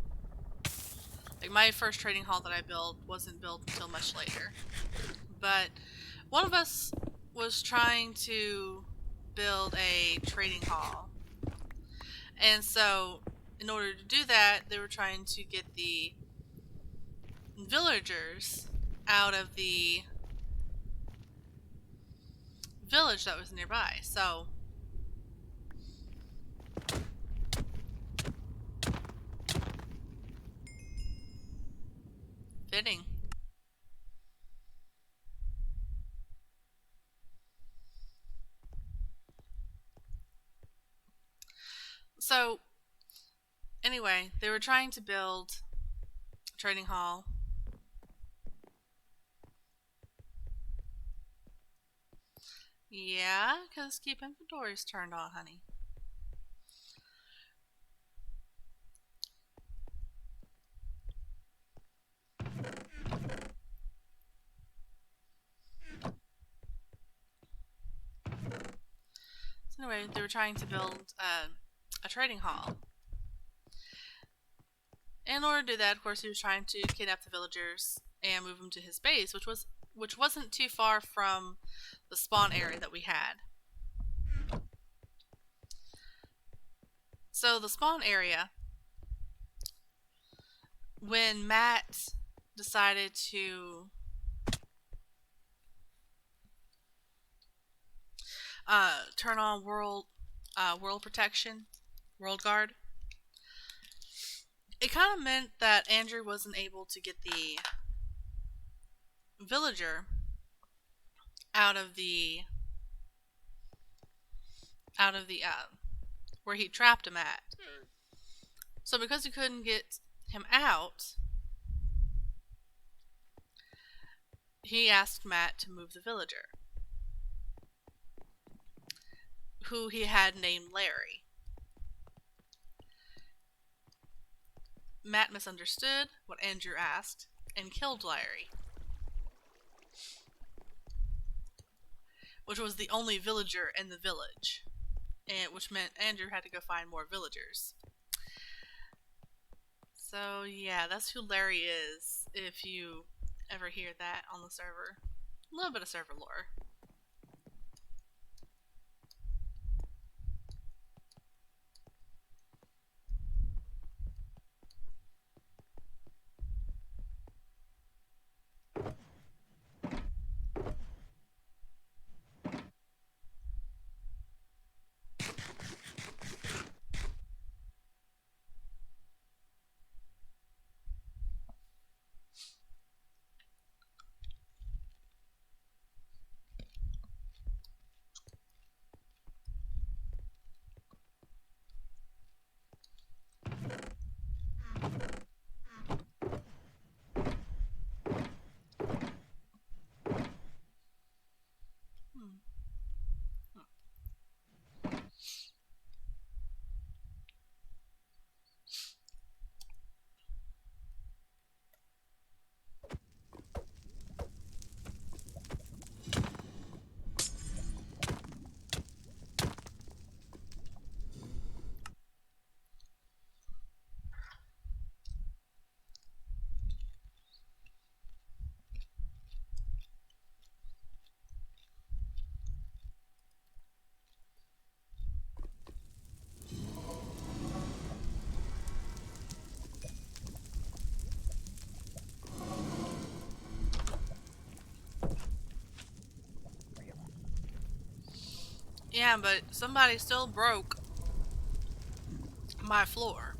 Like, my first trading hall that I built wasn't built until much later. But one of us was trying to build a trading hall. And so, in order to do that, they were trying to get the villagers out of the village that was nearby. So, fitting. So, anyway, they were trying to build a trading hall. Yeah, because keep inventories turned on, honey. So anyway, they were trying to build a trading hall. In order to do that, of course, he was trying to kidnap the villagers and move them to his base, which wasn't too far from the spawn area that we had. So the spawn area, when Matt decided to turn on world protection, world guard, it kind of meant that Andrew wasn't able to get the villager out of the where he trapped him at. So because he couldn't get him out, he asked Matt to move the villager, who he had named Larry. Matt misunderstood what Andrew asked and killed Larry, which was the only villager in the village. and which meant Andrew had to go find more villagers. So yeah, that's who Larry is. If you ever hear that on the server, a little bit of server lore. Hmm. Yeah, but somebody still broke my floor.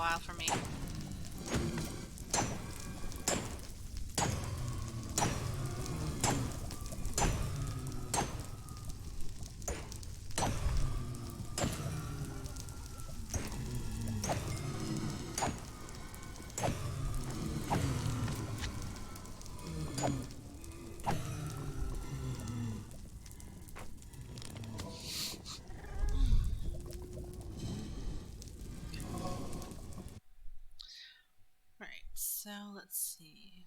while for me. Right, so let's see.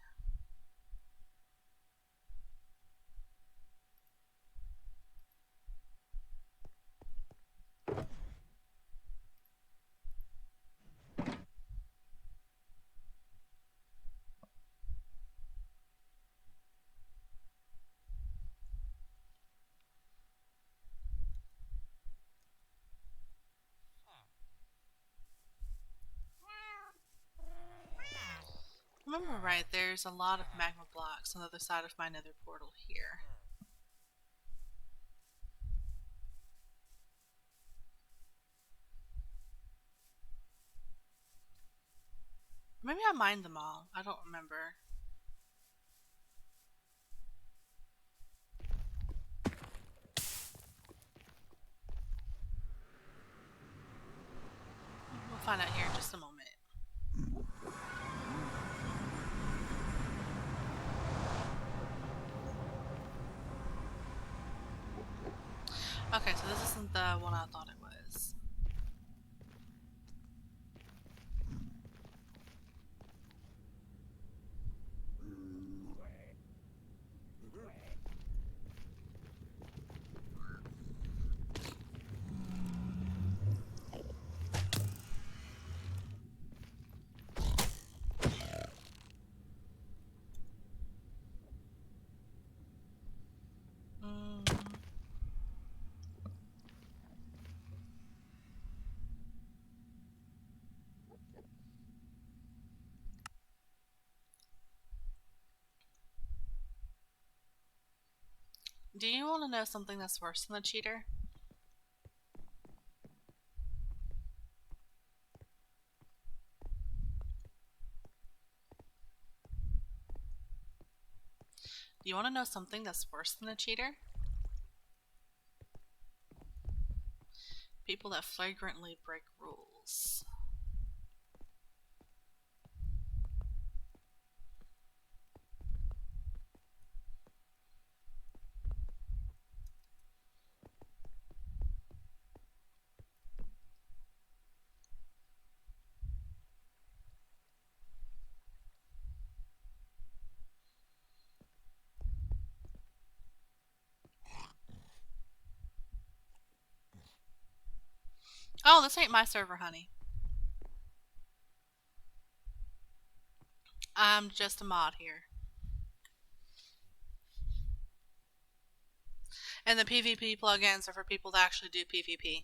Remember right, there's a lot of magma blocks on the other side of my nether portal here. Maybe I mined them all. I don't remember. We'll find out here in just a moment. Okay, so this isn't the one I thought it was. Mm. Do you want to know something that's worse than the cheater? Do you want to know something that's worse than a cheater? People that flagrantly break rules. Oh, this ain't my server, honey. I'm just a mod here. And the PvP plugins are for people that actually do PvP.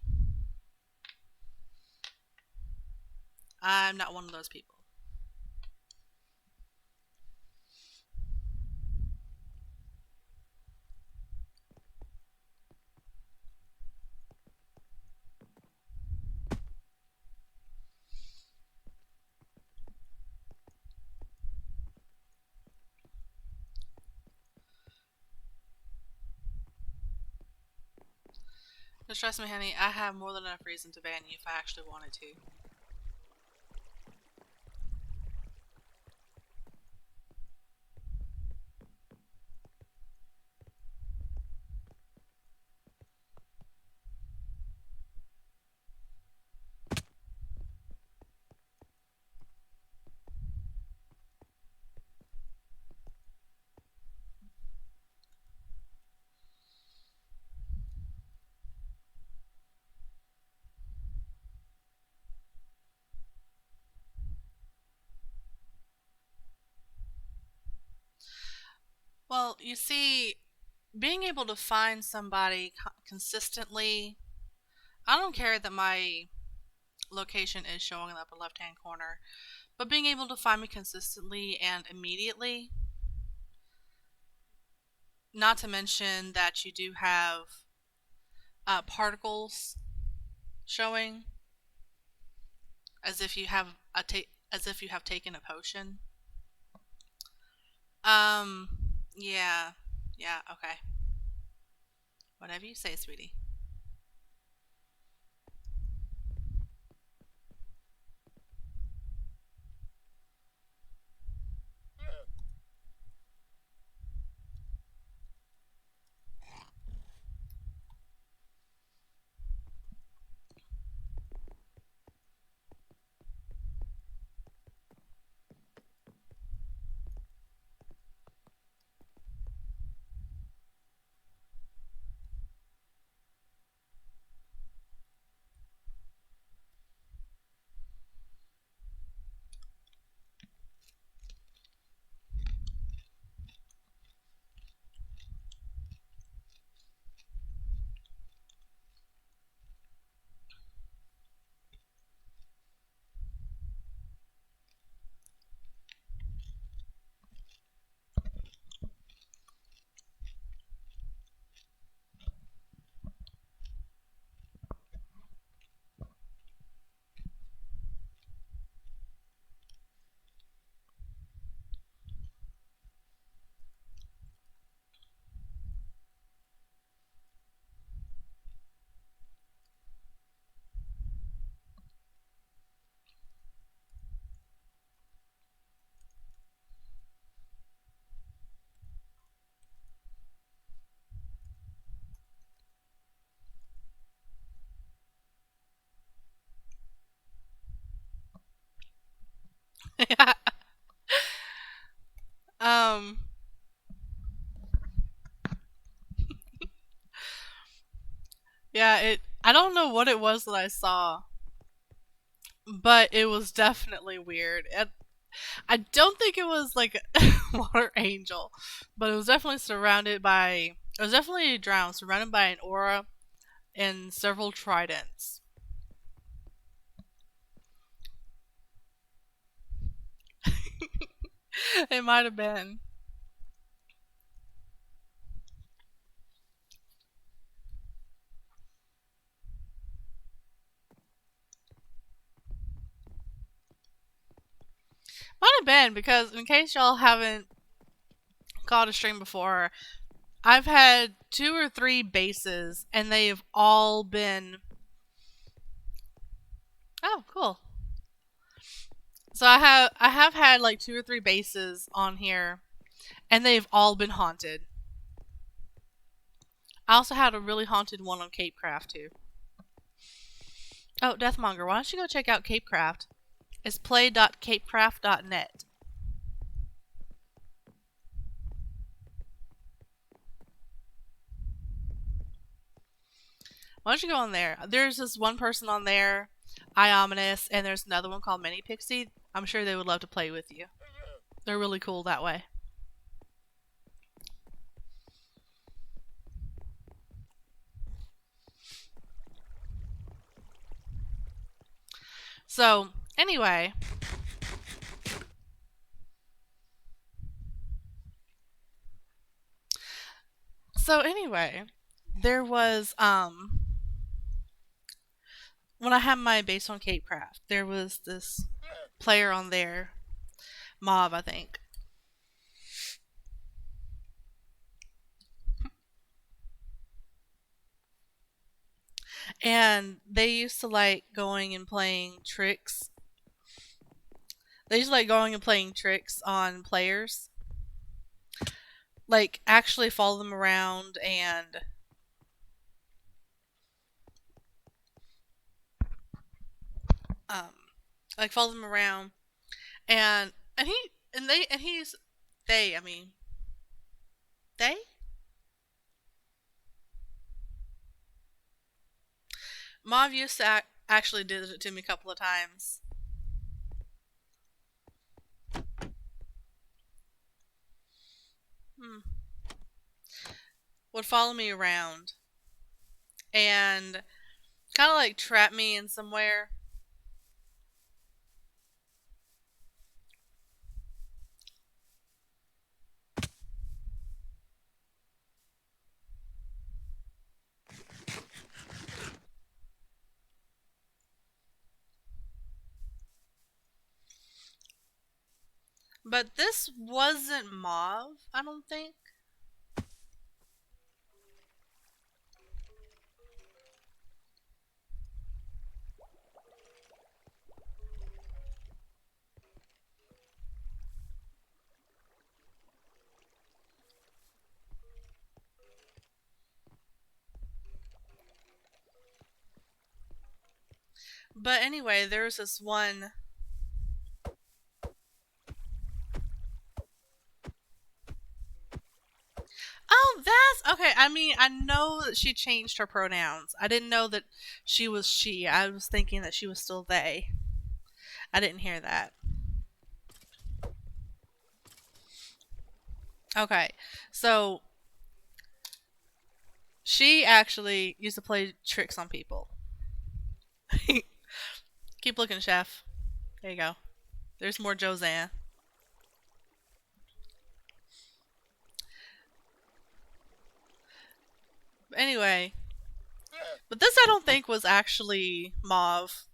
I'm not one of those people. Just trust me, honey, I have more than enough reason to ban you if I actually wanted to. Well, you see, being able to find somebody consistently, I don't care that my location is showing up a left hand corner, but being able to find me consistently and immediately, not to mention that you do have particles showing as if you have as if you have taken a potion. Um, yeah, yeah, okay. Whatever you say, sweetie. um, yeah, I don't know what it was that I saw, but it was definitely weird. I don't think it was like a water angel, but it was definitely surrounded by. It was definitely drowned, surrounded by an aura and several tridents. It might have been. Might have been because, in case y'all haven't caught a stream before, I've had 2 or 3 bases, and they have all been. Oh, cool. So I have had like 2 or 3 bases on here, and they've all been haunted. I also had a really haunted one on Capecraft too. Oh, Deathmonger, why don't you go check out Capecraft? It's play.capecraft.net. Why don't you go on there? There's this one person on there, Iominous, and there's another one called Mini Pixie. I'm sure they would love to play with you. They're really cool that way. So, anyway. There was when I had my base on Capecraft, there was this player on there, Mauve, I think. And they used to like going and playing tricks. They used to like going and playing tricks on players. Like actually follow them around and um like follow them around and he and they and he's they I mean they Mav used to actually did it to me a couple of times. Hmm. Would follow me around and kind of like trap me in somewhere. But this wasn't mauve, I don't think. But anyway, there's this one. Oh, that's okay. I mean, I know that she changed her pronouns. I didn't know that she was she. I was thinking that she was still they. I didn't hear that. Okay. So, she actually used to play tricks on people. Keep looking, chef. There you go. There's more Josanne. Anyway, but this I don't think was actually mauve.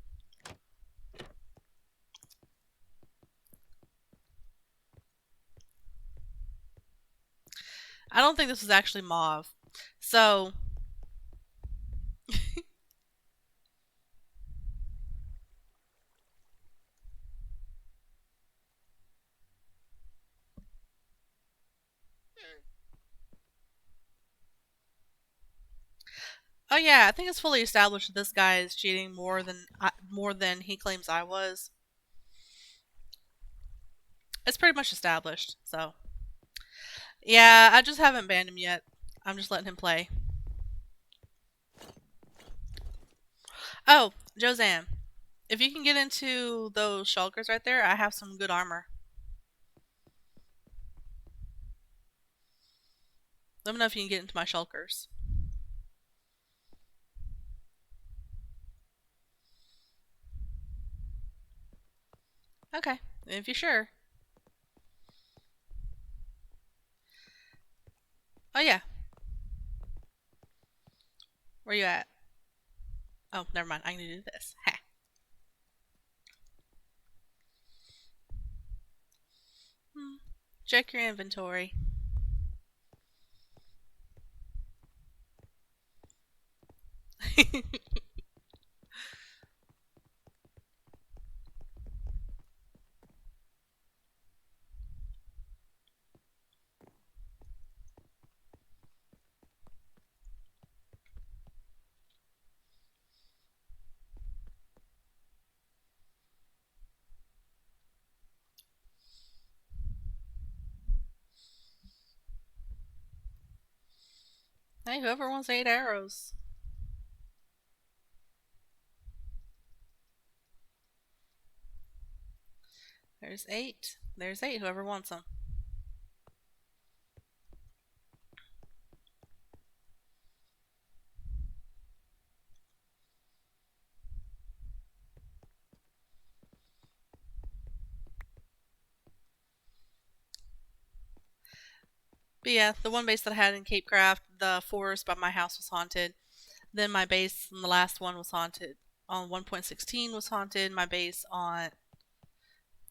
I don't think this was actually mauve. So, oh yeah, I think it's fully established that this guy is cheating more than he claims I was. It's pretty much established. So, yeah, I just haven't banned him yet. I'm just letting him play. Oh, Josanne, if you can get into those shulkers right there, I have some good armor. Let me know if you can get into my shulkers. Okay, if you're sure. Oh yeah, where you at? Oh, never mind. I can do this. Ha. Hmm. Check your inventory. Hey, whoever wants 8 arrows. There's 8. There's 8. Whoever wants them. But yeah, the one base that I had in Cape Craft, the forest by my house was haunted. Then my base in the last one was haunted. On 1.16 was haunted. My base on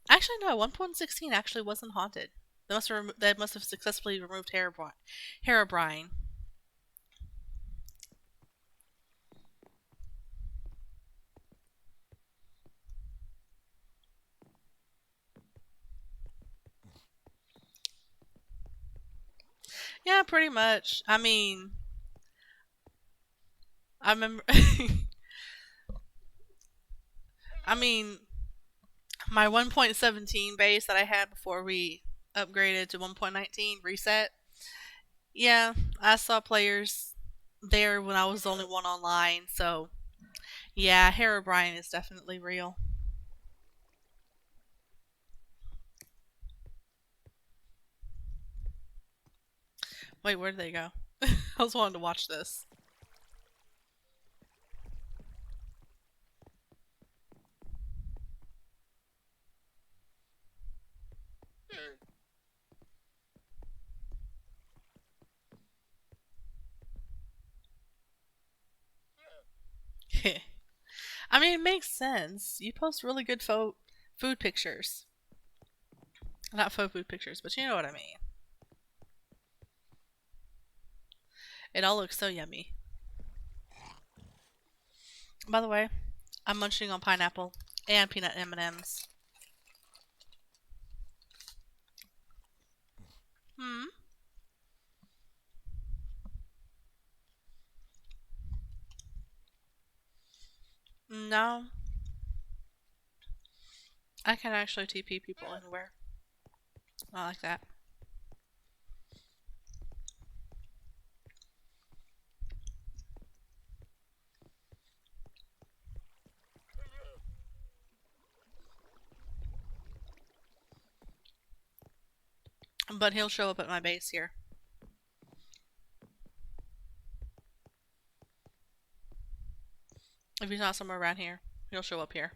actually no, 1.16 actually wasn't haunted. They must have successfully removed Herobrine. Yeah, pretty much. I mean, I remember. I mean, my 1.17 base that I had before we upgraded to 1.19 reset. Yeah, I saw players there when I was the only one online. So yeah, Herobrine is definitely real. Wait, where did they go? I was wanting to watch this. I mean, it makes sense. You post really good food pictures. Not faux food pictures, but you know what I mean. It all looks so yummy. By the way, I'm munching on pineapple and peanut M&Ms. Hmm. No, I can actually TP people anywhere. I like that. But he'll show up at my base here. If he's not somewhere around here, he'll show up here.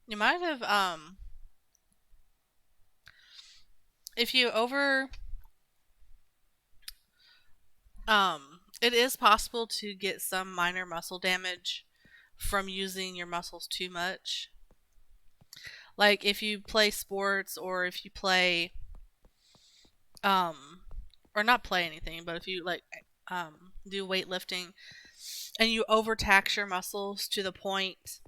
You might have, if you it is possible to get some minor muscle damage from using your muscles too much. Like if you play sports or if you play, um, or not play anything, but if you like, do weightlifting and you overtax your muscles to the point,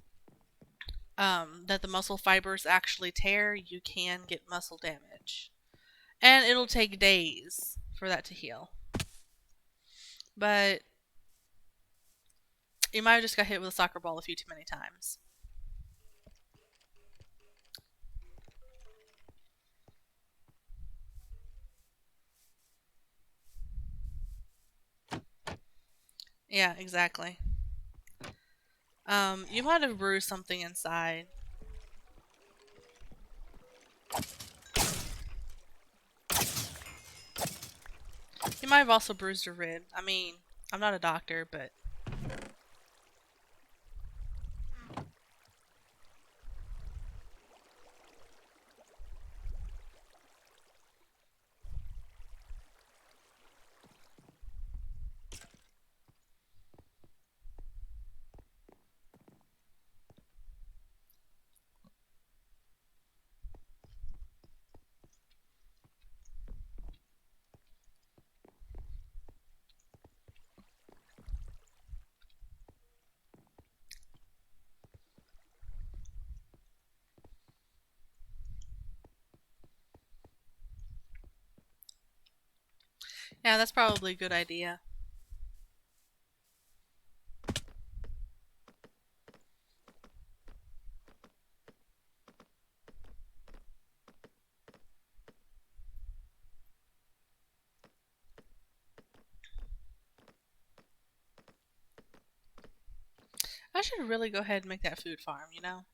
that the muscle fibers actually tear, you can get muscle damage. And it'll take days for that to heal. But you might have just got hit with a soccer ball a few too many times. Yeah, exactly. You might have bruised something inside. You might have also bruised a rib. I mean, I'm not a doctor, but yeah, that's probably a good idea. I should really go ahead and make that food farm, you know?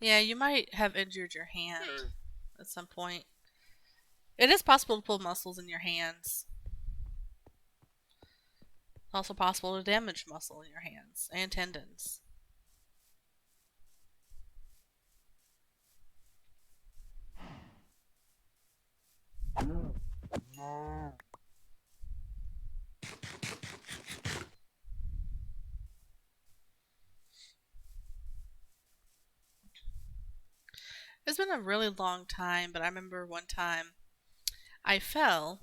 Yeah, you might have injured your hand at some point. It is possible to pull muscles in your hands. It's also possible to damage muscle in your hands and tendons. It's been a really long time, but I remember one time I fell,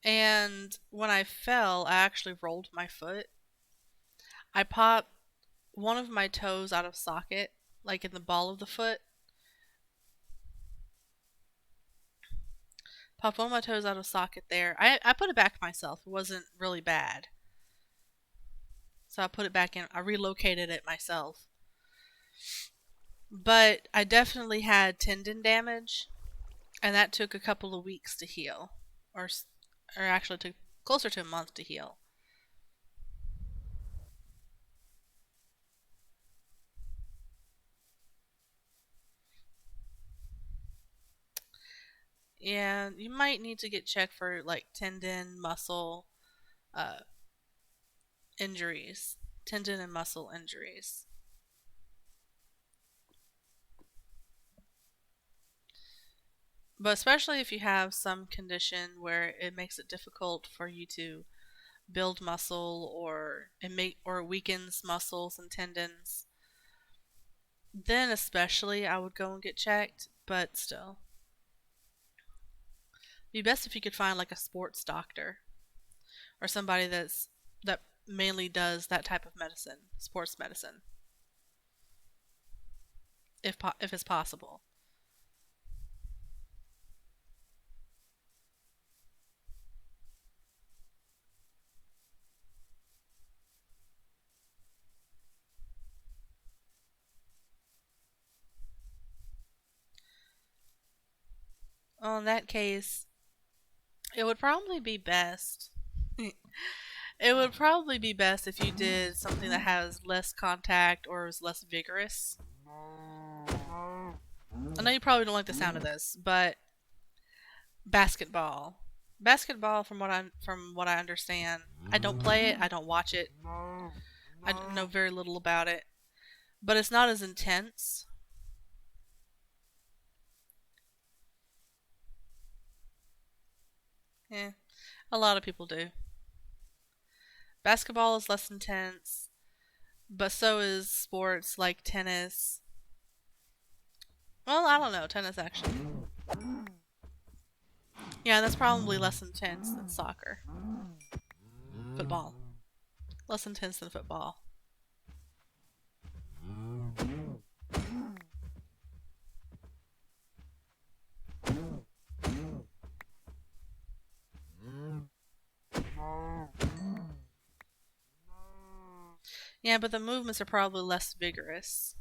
and when I fell, I actually rolled my foot. I popped one of my toes out of socket, like in the ball of the foot. Popped one of my toes out of socket there. I put it back myself. It wasn't really bad. So I put it back in. I relocated it myself. But I definitely had tendon damage, and that took a couple of weeks to heal. Or actually took closer to a month to heal. Yeah, you might need to get checked for like tendon, muscle, uh, injuries. Tendon and muscle injuries. But especially if you have some condition where it makes it difficult for you to build muscle or weakens muscles and tendons, then especially I would go and get checked, but still. It'd be best if you could find like a sports doctor or somebody that mainly does that type of medicine, sports medicine, if it's possible. Well, in that case, it would probably be best. It would probably be best if you did something that has less contact or is less vigorous. I know you probably don't like the sound of this, but basketball. Basketball, from what I understand, I don't play it. I don't watch it. I know very little about it, but it's not as intense. Yeah, a lot of people do. Basketball is less intense, but so is sports like tennis. Well, I don't know, tennis actually. Yeah, that's probably less intense than soccer. Football. Less intense than football. Yeah, but the movements are probably less vigorous.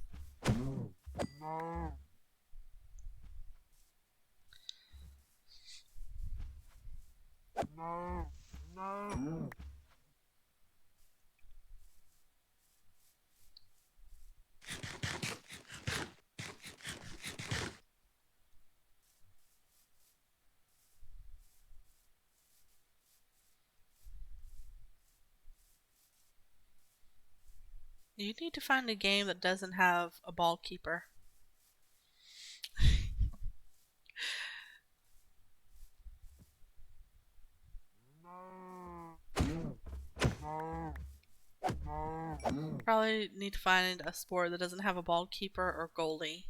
You need to find a game that doesn't have a ball keeper. Probably need to find a sport that doesn't have a ball keeper or goalie.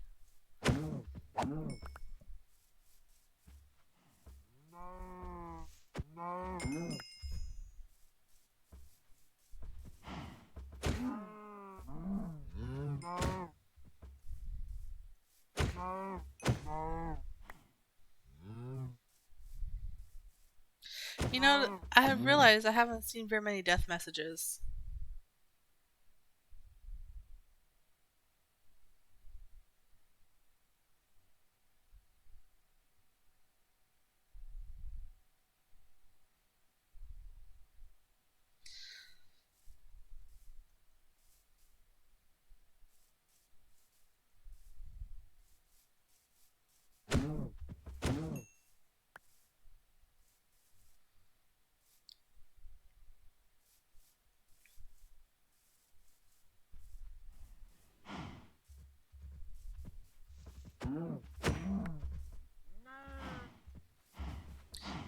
You know, I have realized I haven't seen very many death messages.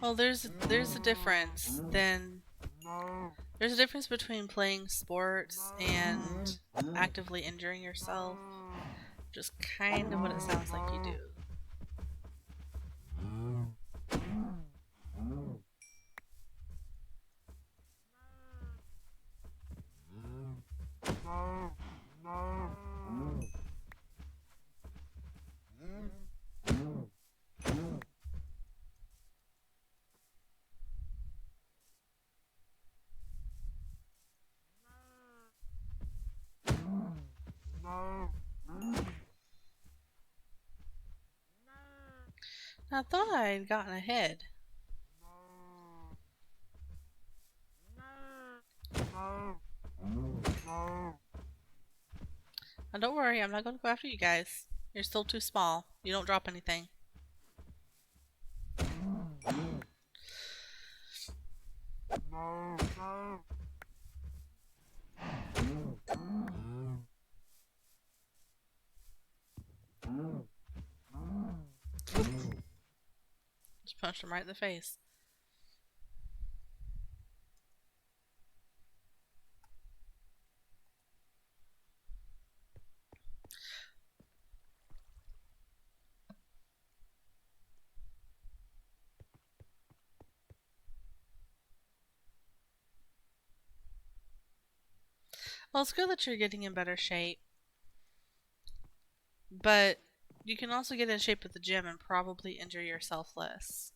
Well, there's a difference. Then there's a difference between playing sports and actively injuring yourself. Just kind of what it sounds like you do. I thought I had gotten ahead. Now don't worry, I'm not going to go after you guys. You're still too small. You don't drop anything. Just punched him right in the face. Well, it's good that you're getting in better shape, but you can also get in shape at the gym and probably injure yourself less.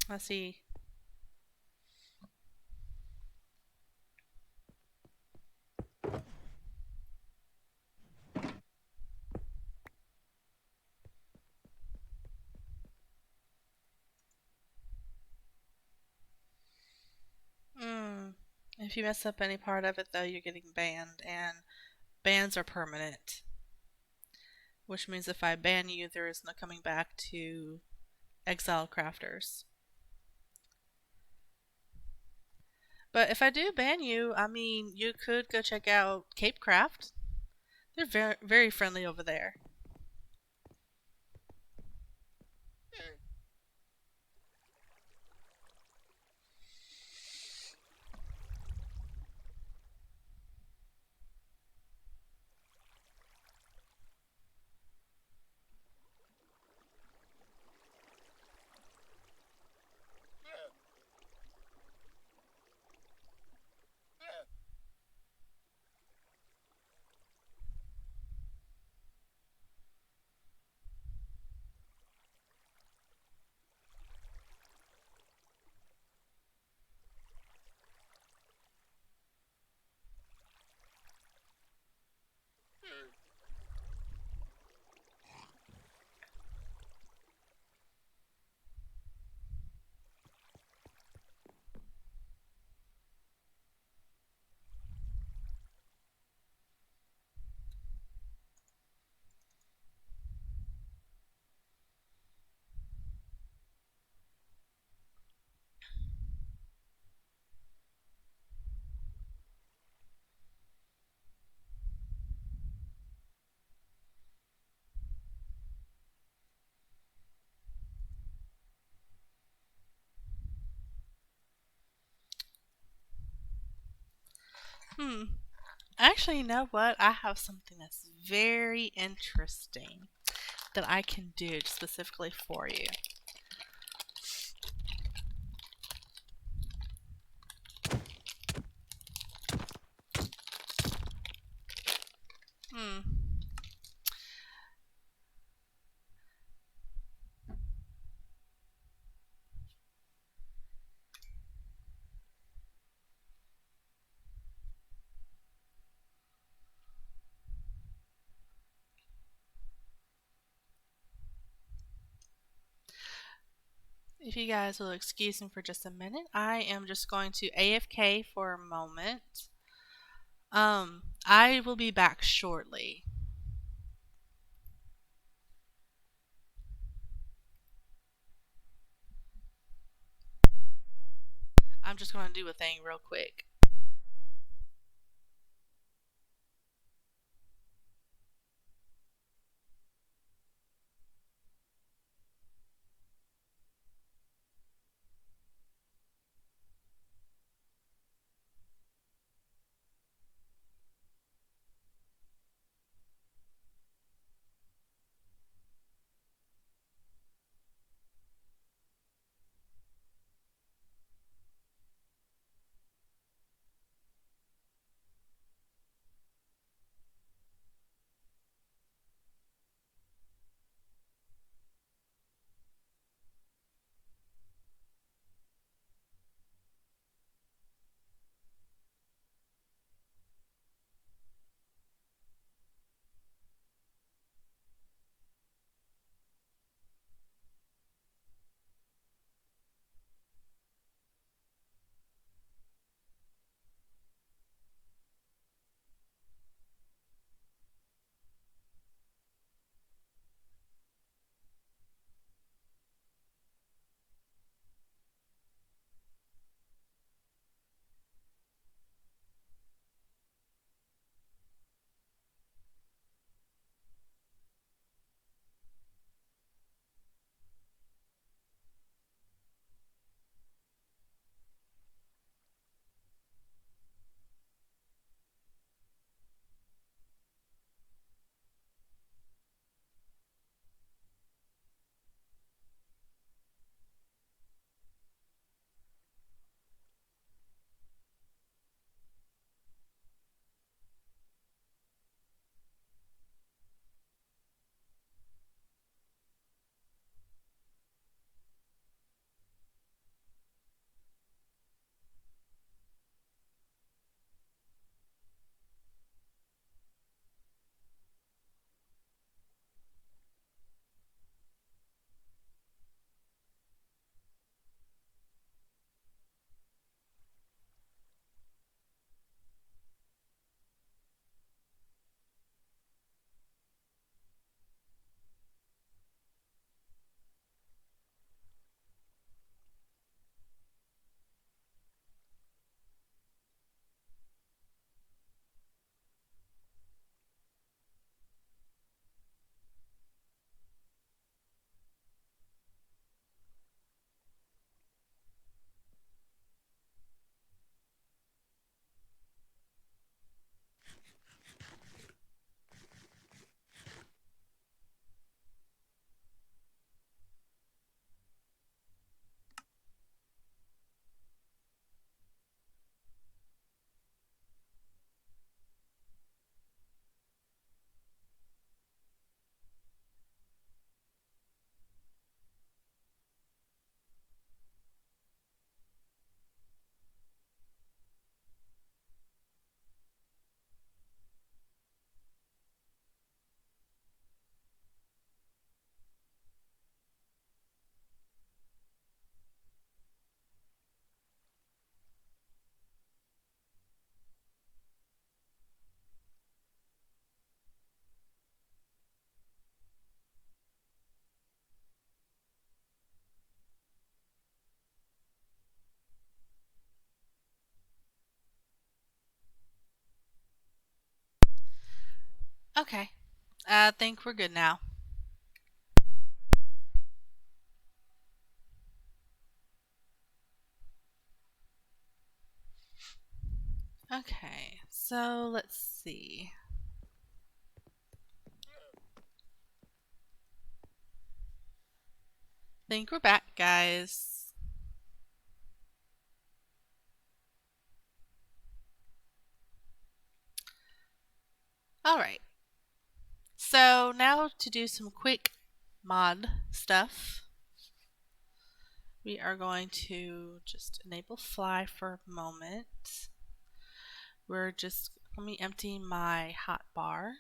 Let's see. If you mess up any part of it, though, you're getting banned, and bans are permanent. Which means if I ban you, there is no coming back to Exile Crafters. But if I do ban you, I mean, you could go check out Cape Craft. They're very, very friendly over there. Hmm. Actually, you know what? I have something that's very interesting that I can do specifically for you. Hmm. If you guys will excuse me for just a minute, I am just going to AFK for a moment. I will be back shortly. I'm just going to do a thing real quick. Okay. I think we're good now. Okay, so let's see. Think we're back, guys. All right. So now to do some quick mod stuff, we are going to just enable fly for a moment. Let me empty my hotbar.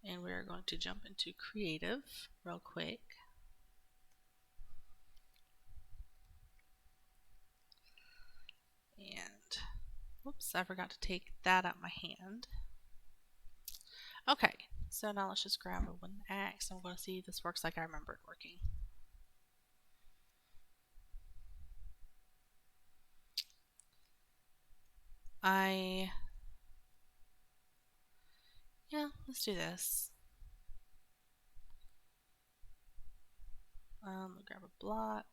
And we're going to jump into creative real quick. And whoops, I forgot to take that out my hand. Okay, so now let's just grab a wooden axe. I'm going to see if this works like I remember it working. Yeah, let's do this. Grab a block.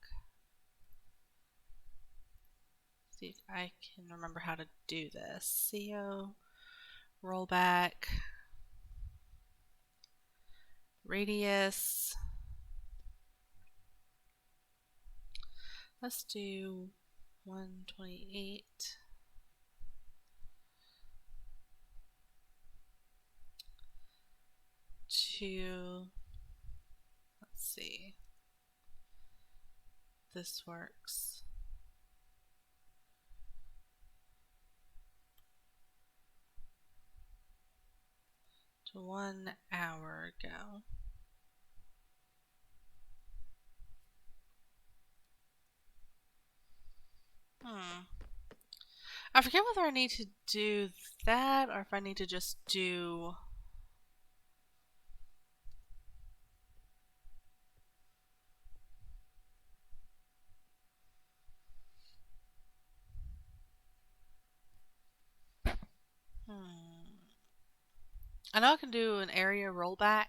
See if I can remember how to do this. CO, rollback, radius. Let's do 128. Let's see. This works. To 1 hour ago. I forget whether I need to do that or if I need to just do... I know I can do an area rollback.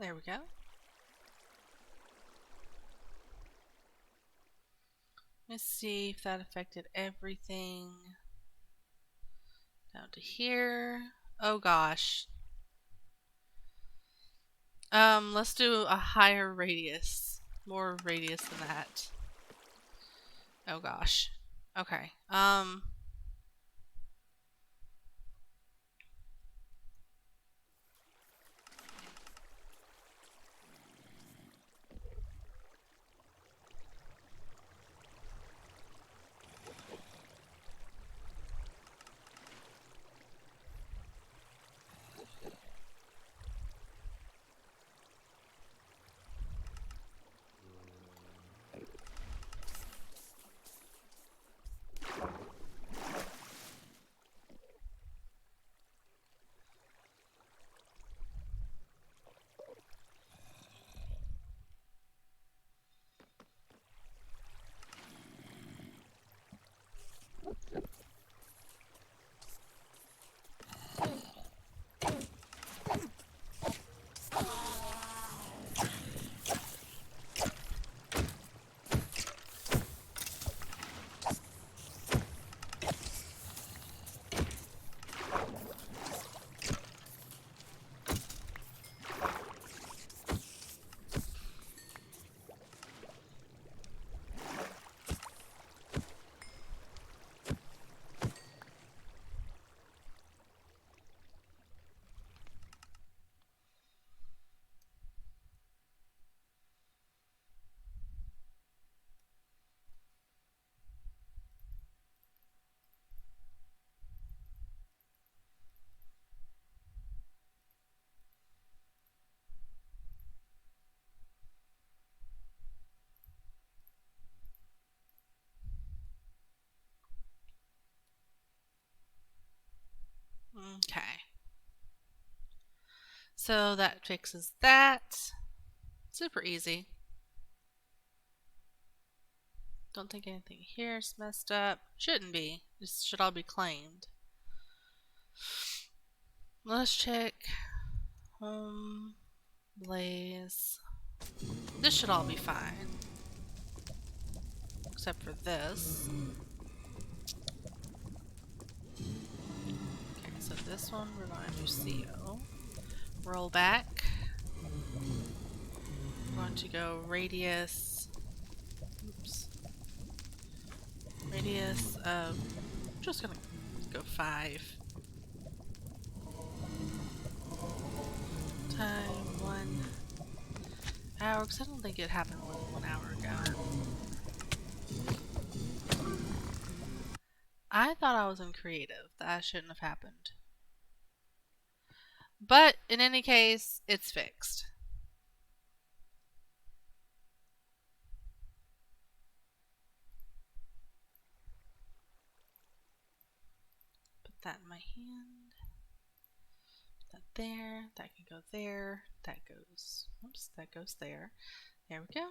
There we go. Let's see if that affected everything down to here. Oh gosh. Let's do a higher radius. More radius than that. Oh gosh. Okay. Okay. So that fixes that. Super easy. Don't think anything here is messed up. Shouldn't be. This should all be claimed. Let's check. Home. Blaze. This should all be fine. Except for this. Okay, so this one we're going to do CO. Roll back. We're going to go radius. Oops. Radius of. I'm just gonna go 5. Time 1 hour, because I don't think it happened 1 hour ago. I thought I was in creative. That shouldn't have happened. But in any case, it's fixed. Put that in my hand. Put that there. That can go there. That goes. Oops, that goes there. There we go.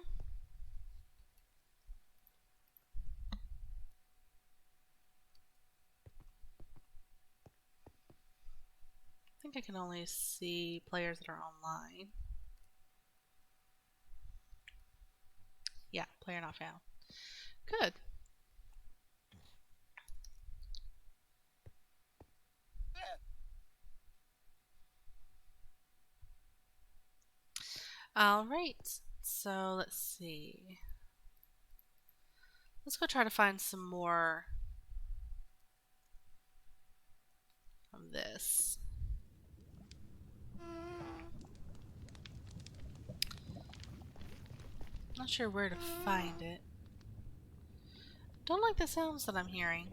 I think I can only see players that are online. Yeah, player not found. Good. Alright, so let's see. Let's go try to find some more of this. Not sure where to find it. Don't like the sounds that I'm hearing.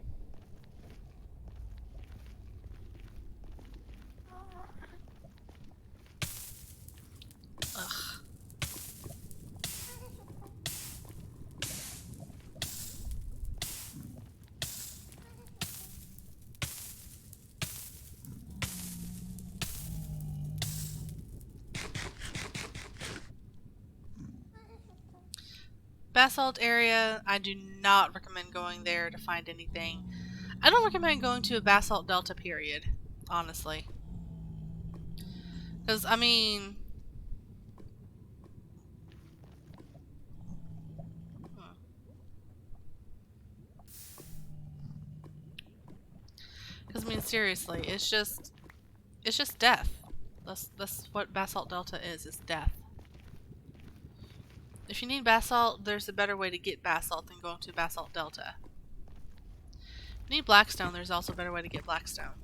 Ugh. Basalt area, I do not recommend going there to find anything. I don't recommend going to a basalt delta period, honestly. Because, I mean... Because, I mean, seriously, it's just death. That's what basalt delta is death. If you need basalt, there's a better way to get basalt than going to basalt delta. If you need blackstone, there's also a better way to get blackstone.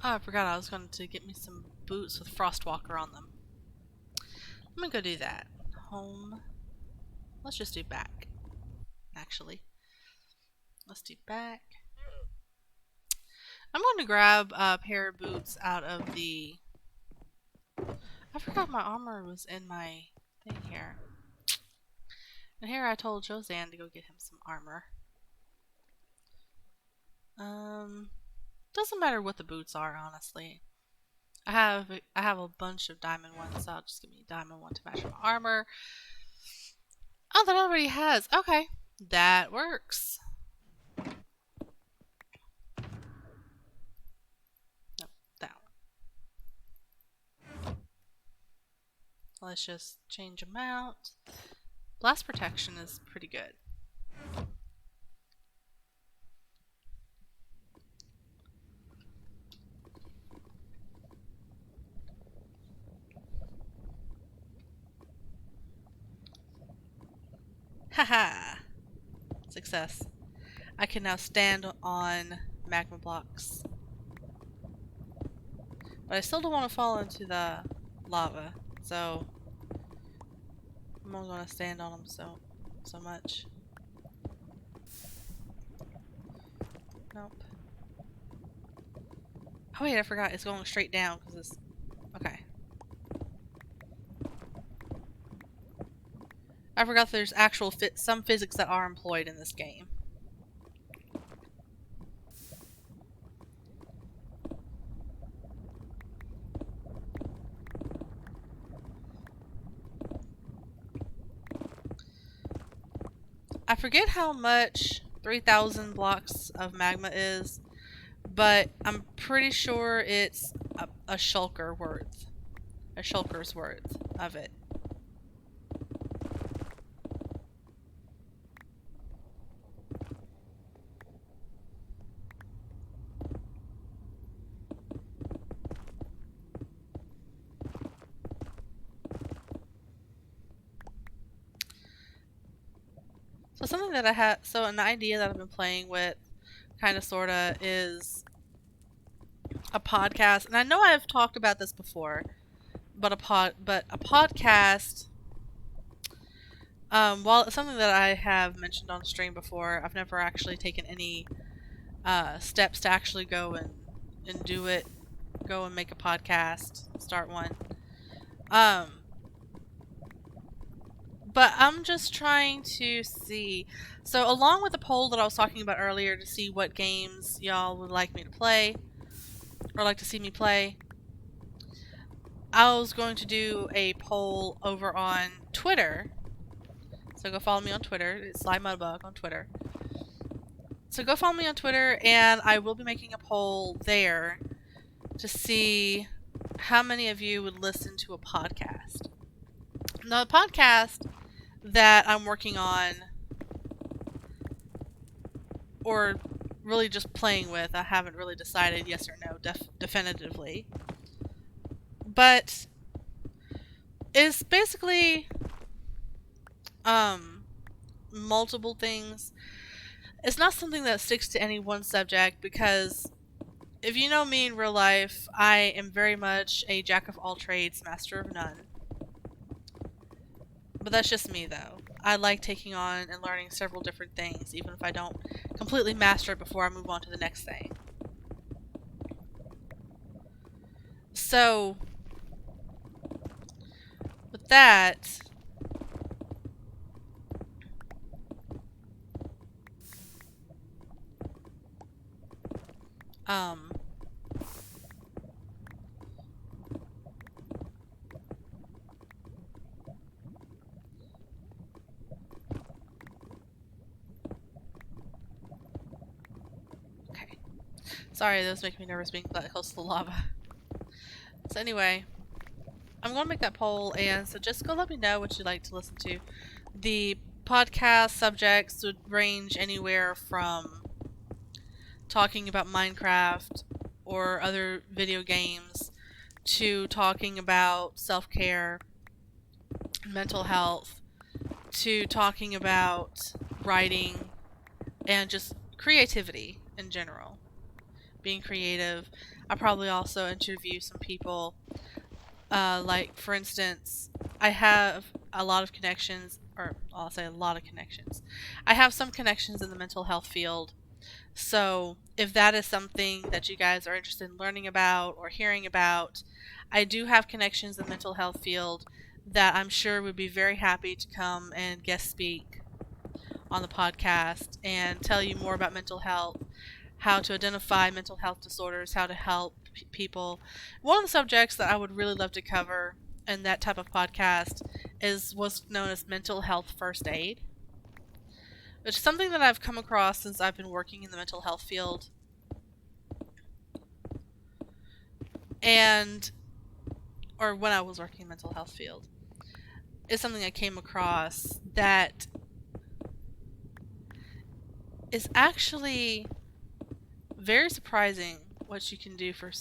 Oh, I forgot I was going to get me some boots with Frostwalker on them. I'm gonna go do that. Home. Let's just do back. Actually. Let's do back. I'm going to grab a pair of boots out of the... I forgot my armor was in my thing here. And here I told Josanne to go get him some armor. Doesn't matter what the boots are, honestly. I have a bunch of diamond ones, so I'll just give me a diamond one to match my armor. Oh, that already has. Okay, that works. Nope, that one. Let's just change them out. Blast protection is pretty good. Haha! Success. I can now stand on magma blocks. But I still don't want to fall into the lava, so I'm only going to stand on them so much. Nope. Oh wait, I forgot. It's going straight down because it's... Okay. I forgot there's actual some physics that are employed in this game. I forget how much 3,000 blocks of magma is, but I'm pretty sure it's a shulker worth. A shulker's worth of it. So something that I had, so an idea that I've been playing with, kind of sorta, is a podcast. And I know I've talked about this before, but a podcast. While it's something that I have mentioned on stream before, I've never actually taken any steps to actually go and do it. Go and make a podcast, start one. But I'm just trying to see. So along with the poll that I was talking about earlier to see what games y'all would like me to play, or like to see me play, I was going to do a poll over on Twitter. So go follow me on Twitter. It's SlyMudbug on Twitter. So go follow me on Twitter, and I will be making a poll there to see how many of you would listen to a podcast. Now, the podcast that I'm working on, or really just playing with, I haven't really decided yes or no definitively, but it's basically multiple things. It's not something that sticks to any one subject, because if you know me in real life, I am very much a jack of all trades, master of none. But that's just me, though. I like taking on and learning several different things, even if I don't completely master it before I move on to the next thing. So, with that, okay. Sorry, that was making me nervous being that close to the lava. So anyway, I'm going to make that poll, and so just go let me know what you'd like to listen to. The podcast subjects would range anywhere from talking about Minecraft or other video games to talking about self-care, mental health, to talking about writing and just creativity in general. Being creative. I'll probably also interview some people. Like, for instance, I have a lot of connections, or I'll say a lot of connections. I have some connections in the mental health field. So if that is something that you guys are interested in learning about or hearing about, I do have connections in the mental health field that I'm sure would be very happy to come and guest speak on the podcast and tell you more about mental health, how to identify mental health disorders, how to help people. One of the subjects that I would really love to cover in that type of podcast is what's known as mental health first aid. Which is something that I've come across since I've been working in the mental health field. Or when I was working in the mental health field. It's something I came across that is actually very surprising what you can do for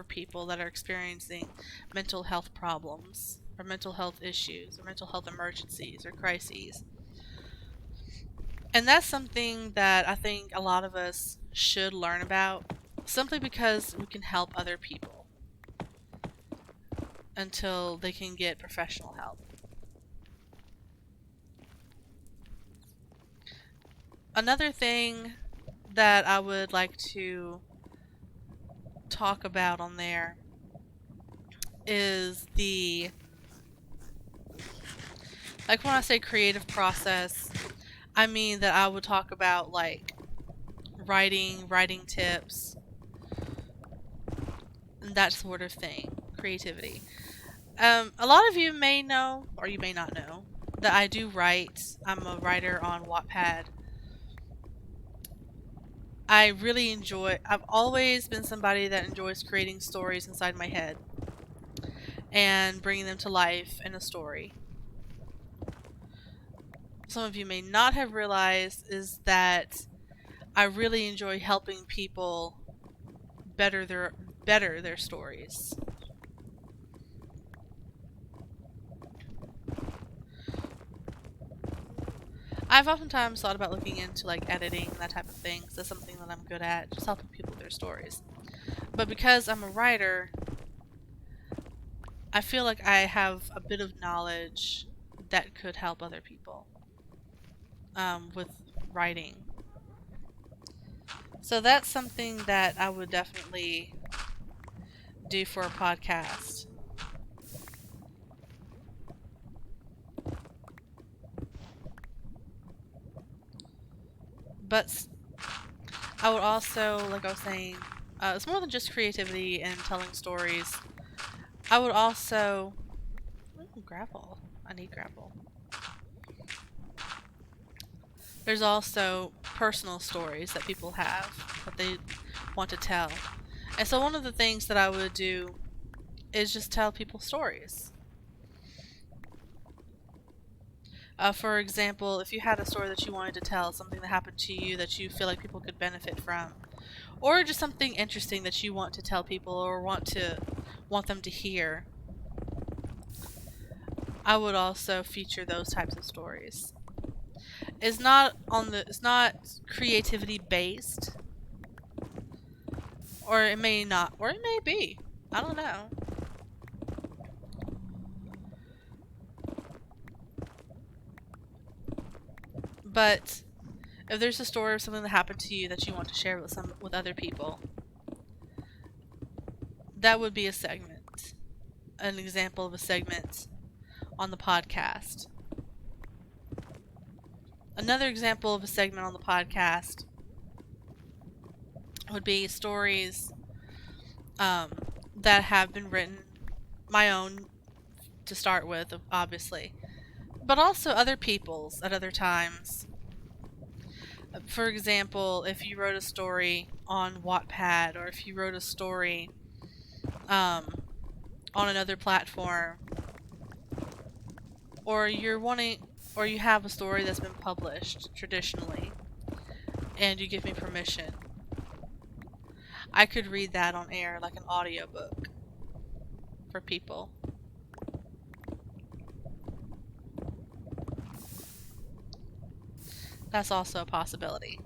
people that are experiencing mental health problems, or mental health issues, or mental health emergencies, or crises. And that's something that I think a lot of us should learn about, simply because we can help other people until they can get professional help. Another thing that I would like to talk about on there is like when I say creative process, I mean that I would talk about like writing tips, and that sort of thing, creativity. A lot of you may know, or you may not know, that I do write. I'm a writer on Wattpad. I really I've always been somebody that enjoys creating stories inside my head and bringing them to life in a story. Some of you may not have realized is that I really enjoy helping people better their stories. I've oftentimes thought about looking into like editing and that type of thing, 'cause that's something that I'm good at, just helping people with their stories. But because I'm a writer, I feel like I have a bit of knowledge that could help other people with writing. So that's something that I would definitely do for a podcast. But I would also, like I was saying, it's more than just creativity and telling stories. I would also... Ooh, gravel. I need gravel. There's also personal stories that people have that they want to tell. And so one of the things that I would do is just tell people stories. For example, if you had a story that you wanted to tell, something that happened to you that you feel like people could benefit from, or just something interesting that you want to tell people or want them to hear, I would also feature those types of stories. It's not creativity based, or it may not, or it may be. I don't know. But if there's a story of something that happened to you that you want to share with other people, that would be a segment, an example of a segment on the podcast. Another example of a segment on the podcast would be stories that have been written, my own to start with, obviously, but also other people's at other times. For example, if you wrote a story on Wattpad, or if you wrote a story on another platform, or you have a story that's been published traditionally, and you give me permission, I could read that on air like an audiobook for people. That's also a possibility.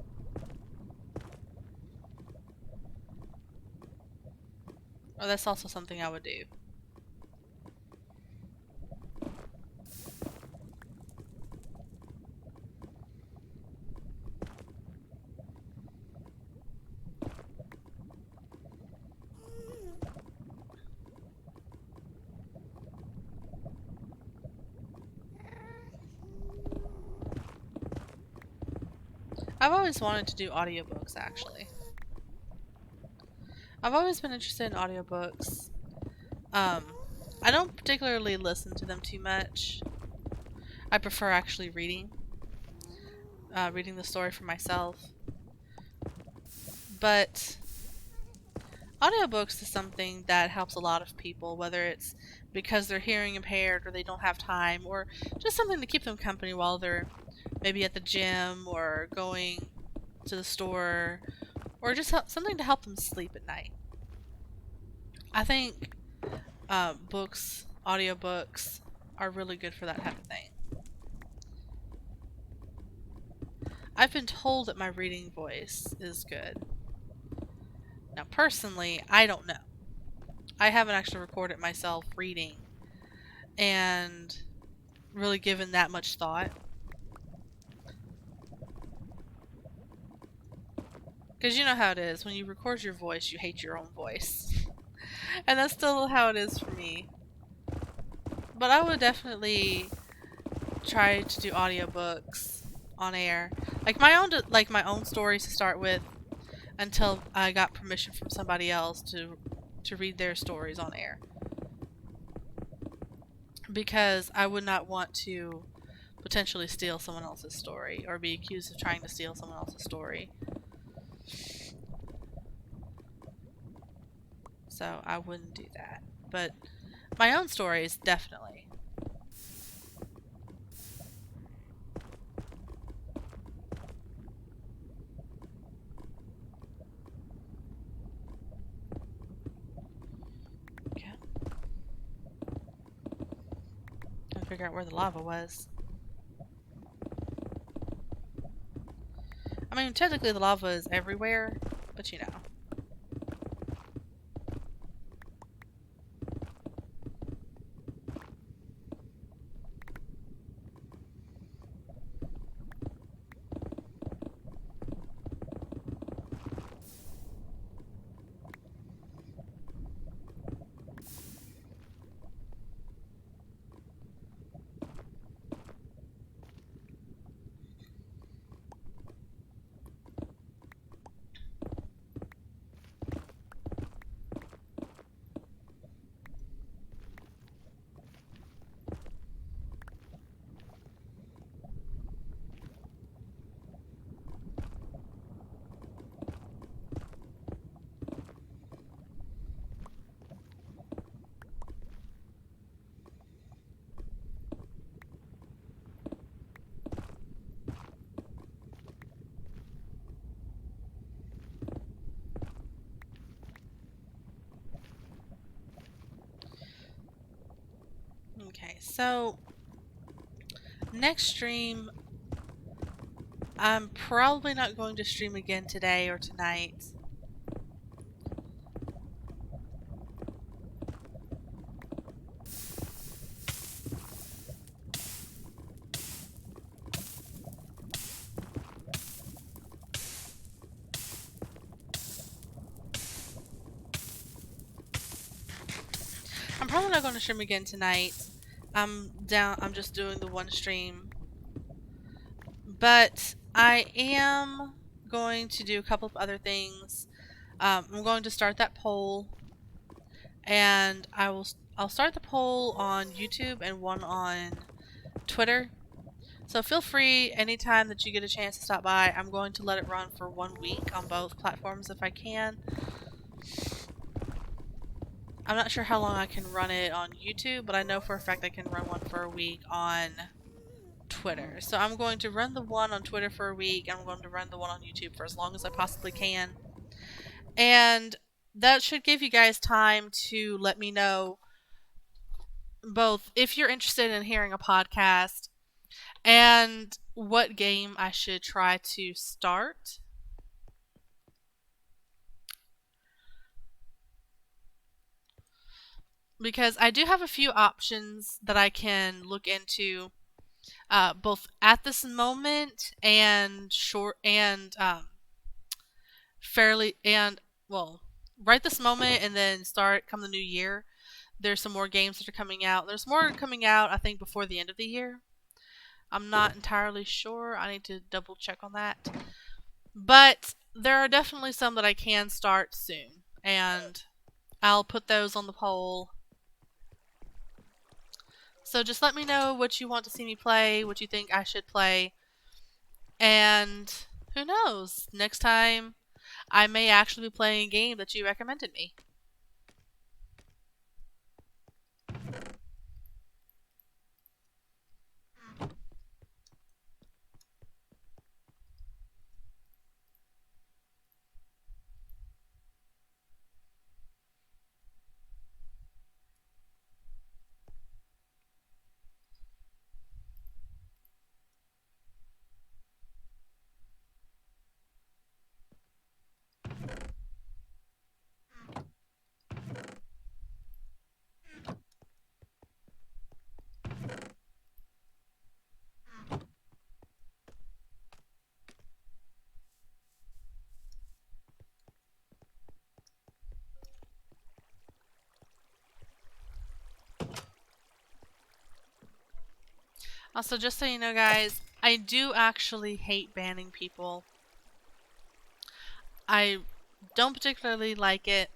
Or that's also something I would do. I've always wanted to do audiobooks, actually. I've always been interested in audiobooks. I don't particularly listen to them too much. I prefer actually reading the story for myself. But audiobooks is something that helps a lot of people, whether it's because they're hearing impaired or they don't have time, or just something to keep them company while they're maybe at the gym or going to the store, or just something to help them sleep at night. I think audiobooks are really good for that type of thing. I've been told that my reading voice is good. Now, personally, I don't know. I haven't actually recorded myself reading and really given that much thought. Because you know how it is. When you record your voice, you hate your own voice. And that's still how it is for me. But I would definitely try to do audiobooks on air. Like my own stories to start with until I got permission from somebody else to read their stories on air. Because I would not want to potentially steal someone else's story or be accused of trying to steal someone else's story. So I wouldn't do that. But my own stories, definitely. Okay. Trying to figure out where the lava was. I mean, technically the lava is everywhere, but you know. Okay, so next stream, I'm probably not going to stream again today or tonight. I'm probably not going to stream again tonight. I'm just doing the one stream. But I am going to do a couple of other things. I'm going to start that poll, and I'll start the poll on YouTube and one on Twitter. So feel free anytime that you get a chance to stop by. I'm going to let it run for 1 week on both platforms if I can. I'm not sure how long I can run it on YouTube, but I know for a fact I can run one for a week on Twitter. So I'm going to run the one on Twitter for a week, and I'm going to run the one on YouTube for as long as I possibly can. And that should give you guys time to let me know both if you're interested in hearing a podcast and what game I should try to start. Because I do have a few options that I can look into, both at this moment and fairly and well, right this moment and then start come the new year. There's some more games that are coming out. There's more coming out, I think, before the end of the year. I'm not entirely sure. I need to double check on that. But there are definitely some that I can start soon. And I'll put those on the poll. So just let me know what you want to see me play, what you think I should play. And who knows? Next time I may actually be playing a game that you recommended me. Also, just so you know, guys, I do actually hate banning people. I don't particularly like it.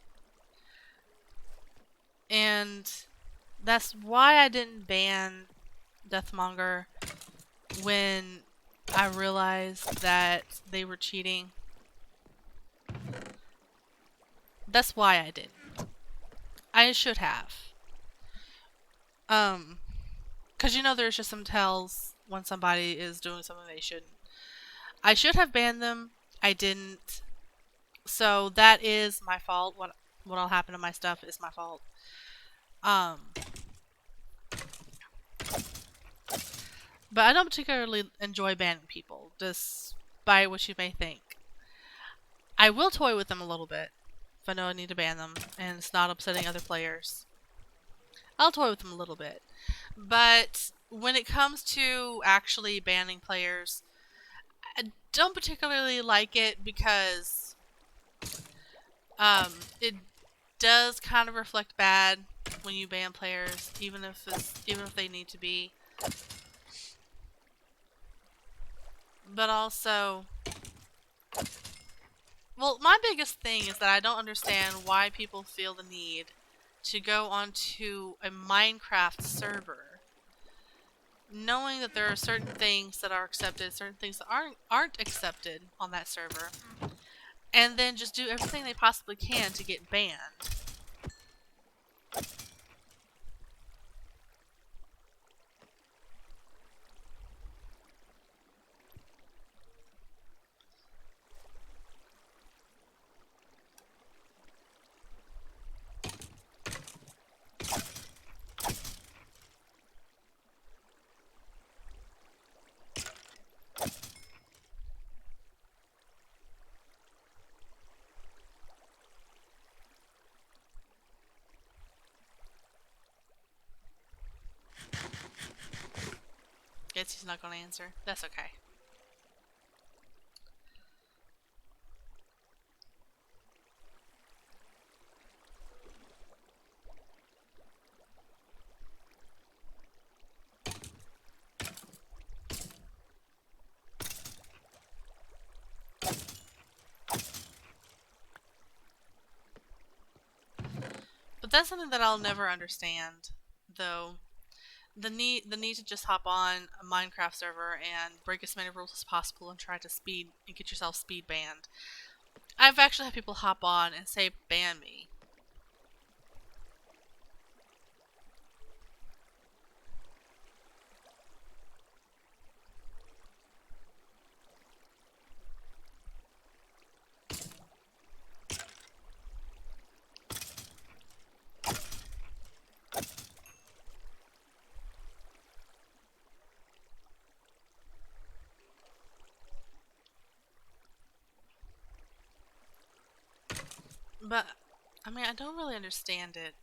And that's why I didn't ban Deathmonger when I realized that they were cheating. That's why I didn't. I should have. Because you know there's just some tells when somebody is doing something they shouldn't. I should have banned them. I didn't. So that is my fault. What'll happen to my stuff is my fault. But I don't particularly enjoy banning people, despite what you may think. I will toy with them a little bit if I know I need to ban them and it's not upsetting other players. I'll toy with them a little bit. But when it comes to actually banning players, I don't particularly like it because it does kind of reflect bad when you ban players, even if they need to be. But also, well, my biggest thing is that I don't understand why people feel the need to go onto a Minecraft server knowing that there are certain things that are accepted, certain things that aren't accepted on that server, and then just do everything they possibly can to get banned. Guess he's not going to answer. That's okay. But that's something that I'll never understand, though. The need to just hop on a Minecraft server and break as many rules as possible and try to speed and get yourself speed banned. I've actually had people hop on and say ban me. But I mean, I don't really understand it.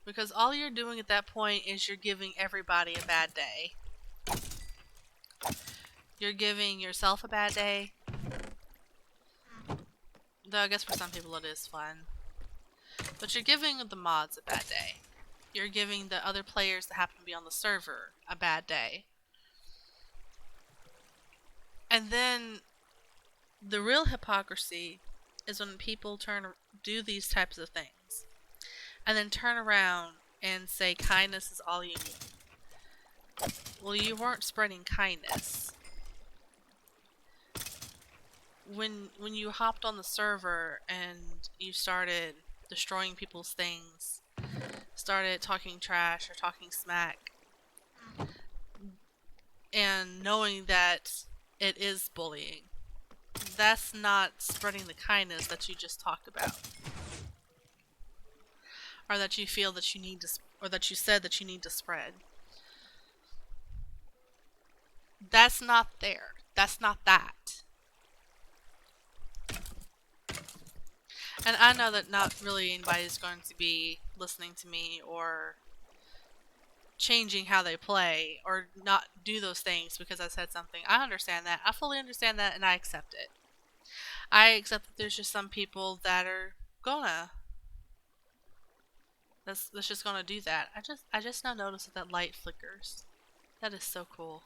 Because all you're doing at that point is you're giving everybody a bad day. You're giving yourself a bad day. Though I guess for some people it is fun. But you're giving the mods a bad day. You're giving the other players that happen to be on the server a bad day. And then the real hypocrisy is when people do these types of things and then turn around and say kindness is all you need. Well, you weren't spreading kindness. When you hopped on the server and you started destroying people's things, started talking trash or talking smack, and knowing that it is bullying, that's not spreading the kindness that you just talked about. Or that you feel that you need to, or that you said that you need to spread. That's not there. That's not that. And I know that not really anybody's going to be listening to me or changing how they play or not do those things because I said something. I understand that. I fully understand that and I accept it. I accept that there's just some people that are gonna that's just gonna do that. I just now noticed that light flickers. That is so cool.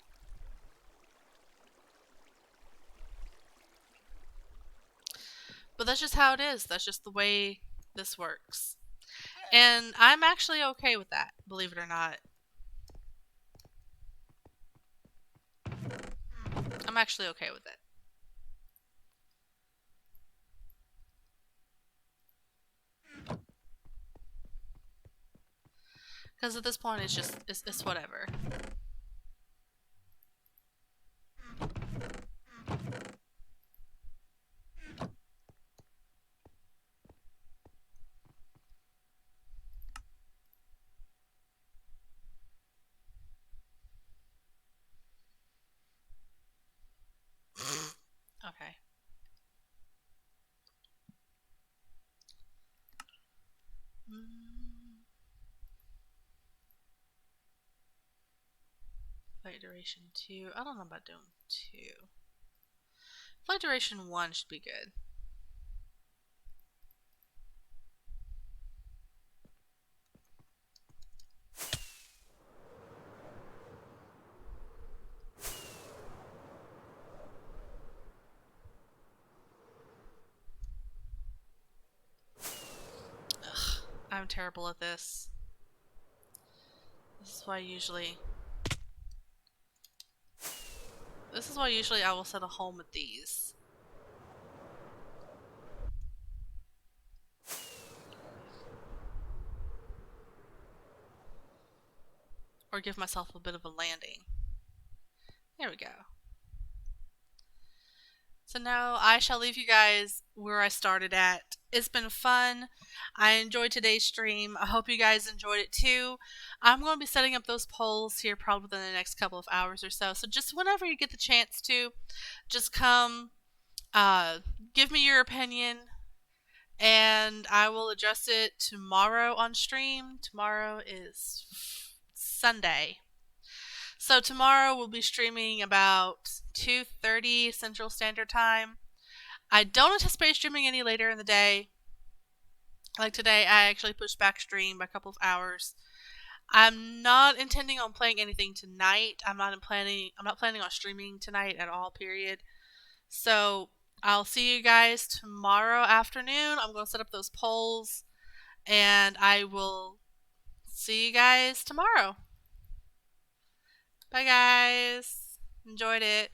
But that's just how it is. That's just the way this works. And I'm actually okay with that, believe it or not. I'm actually okay with it. Because at this point, it's just, it's whatever. Okay. Flight duration 2. I don't know about doing 2. Flight duration 1 should be good. Ugh, I'm terrible at this. This is why usually I will set a home with these. Or give myself a bit of a landing. There we go. So now I shall leave you guys where I started at. It's been fun. I enjoyed today's stream. I hope you guys enjoyed it too. I'm going to be setting up those polls here probably within the next couple of hours or so. So just whenever you get the chance to, just come, give me your opinion, and I will address it tomorrow on stream. Tomorrow is Sunday. So tomorrow we'll be streaming about 2:30 Central Standard Time. I don't anticipate streaming any later in the day. Like today, I actually pushed back stream by a couple of hours. I'm not intending on playing anything tonight. I'm not planning on streaming tonight at all, period. So I'll see you guys tomorrow afternoon. I'm going to set up those polls, and I will see you guys tomorrow. Bye, guys. Enjoyed it.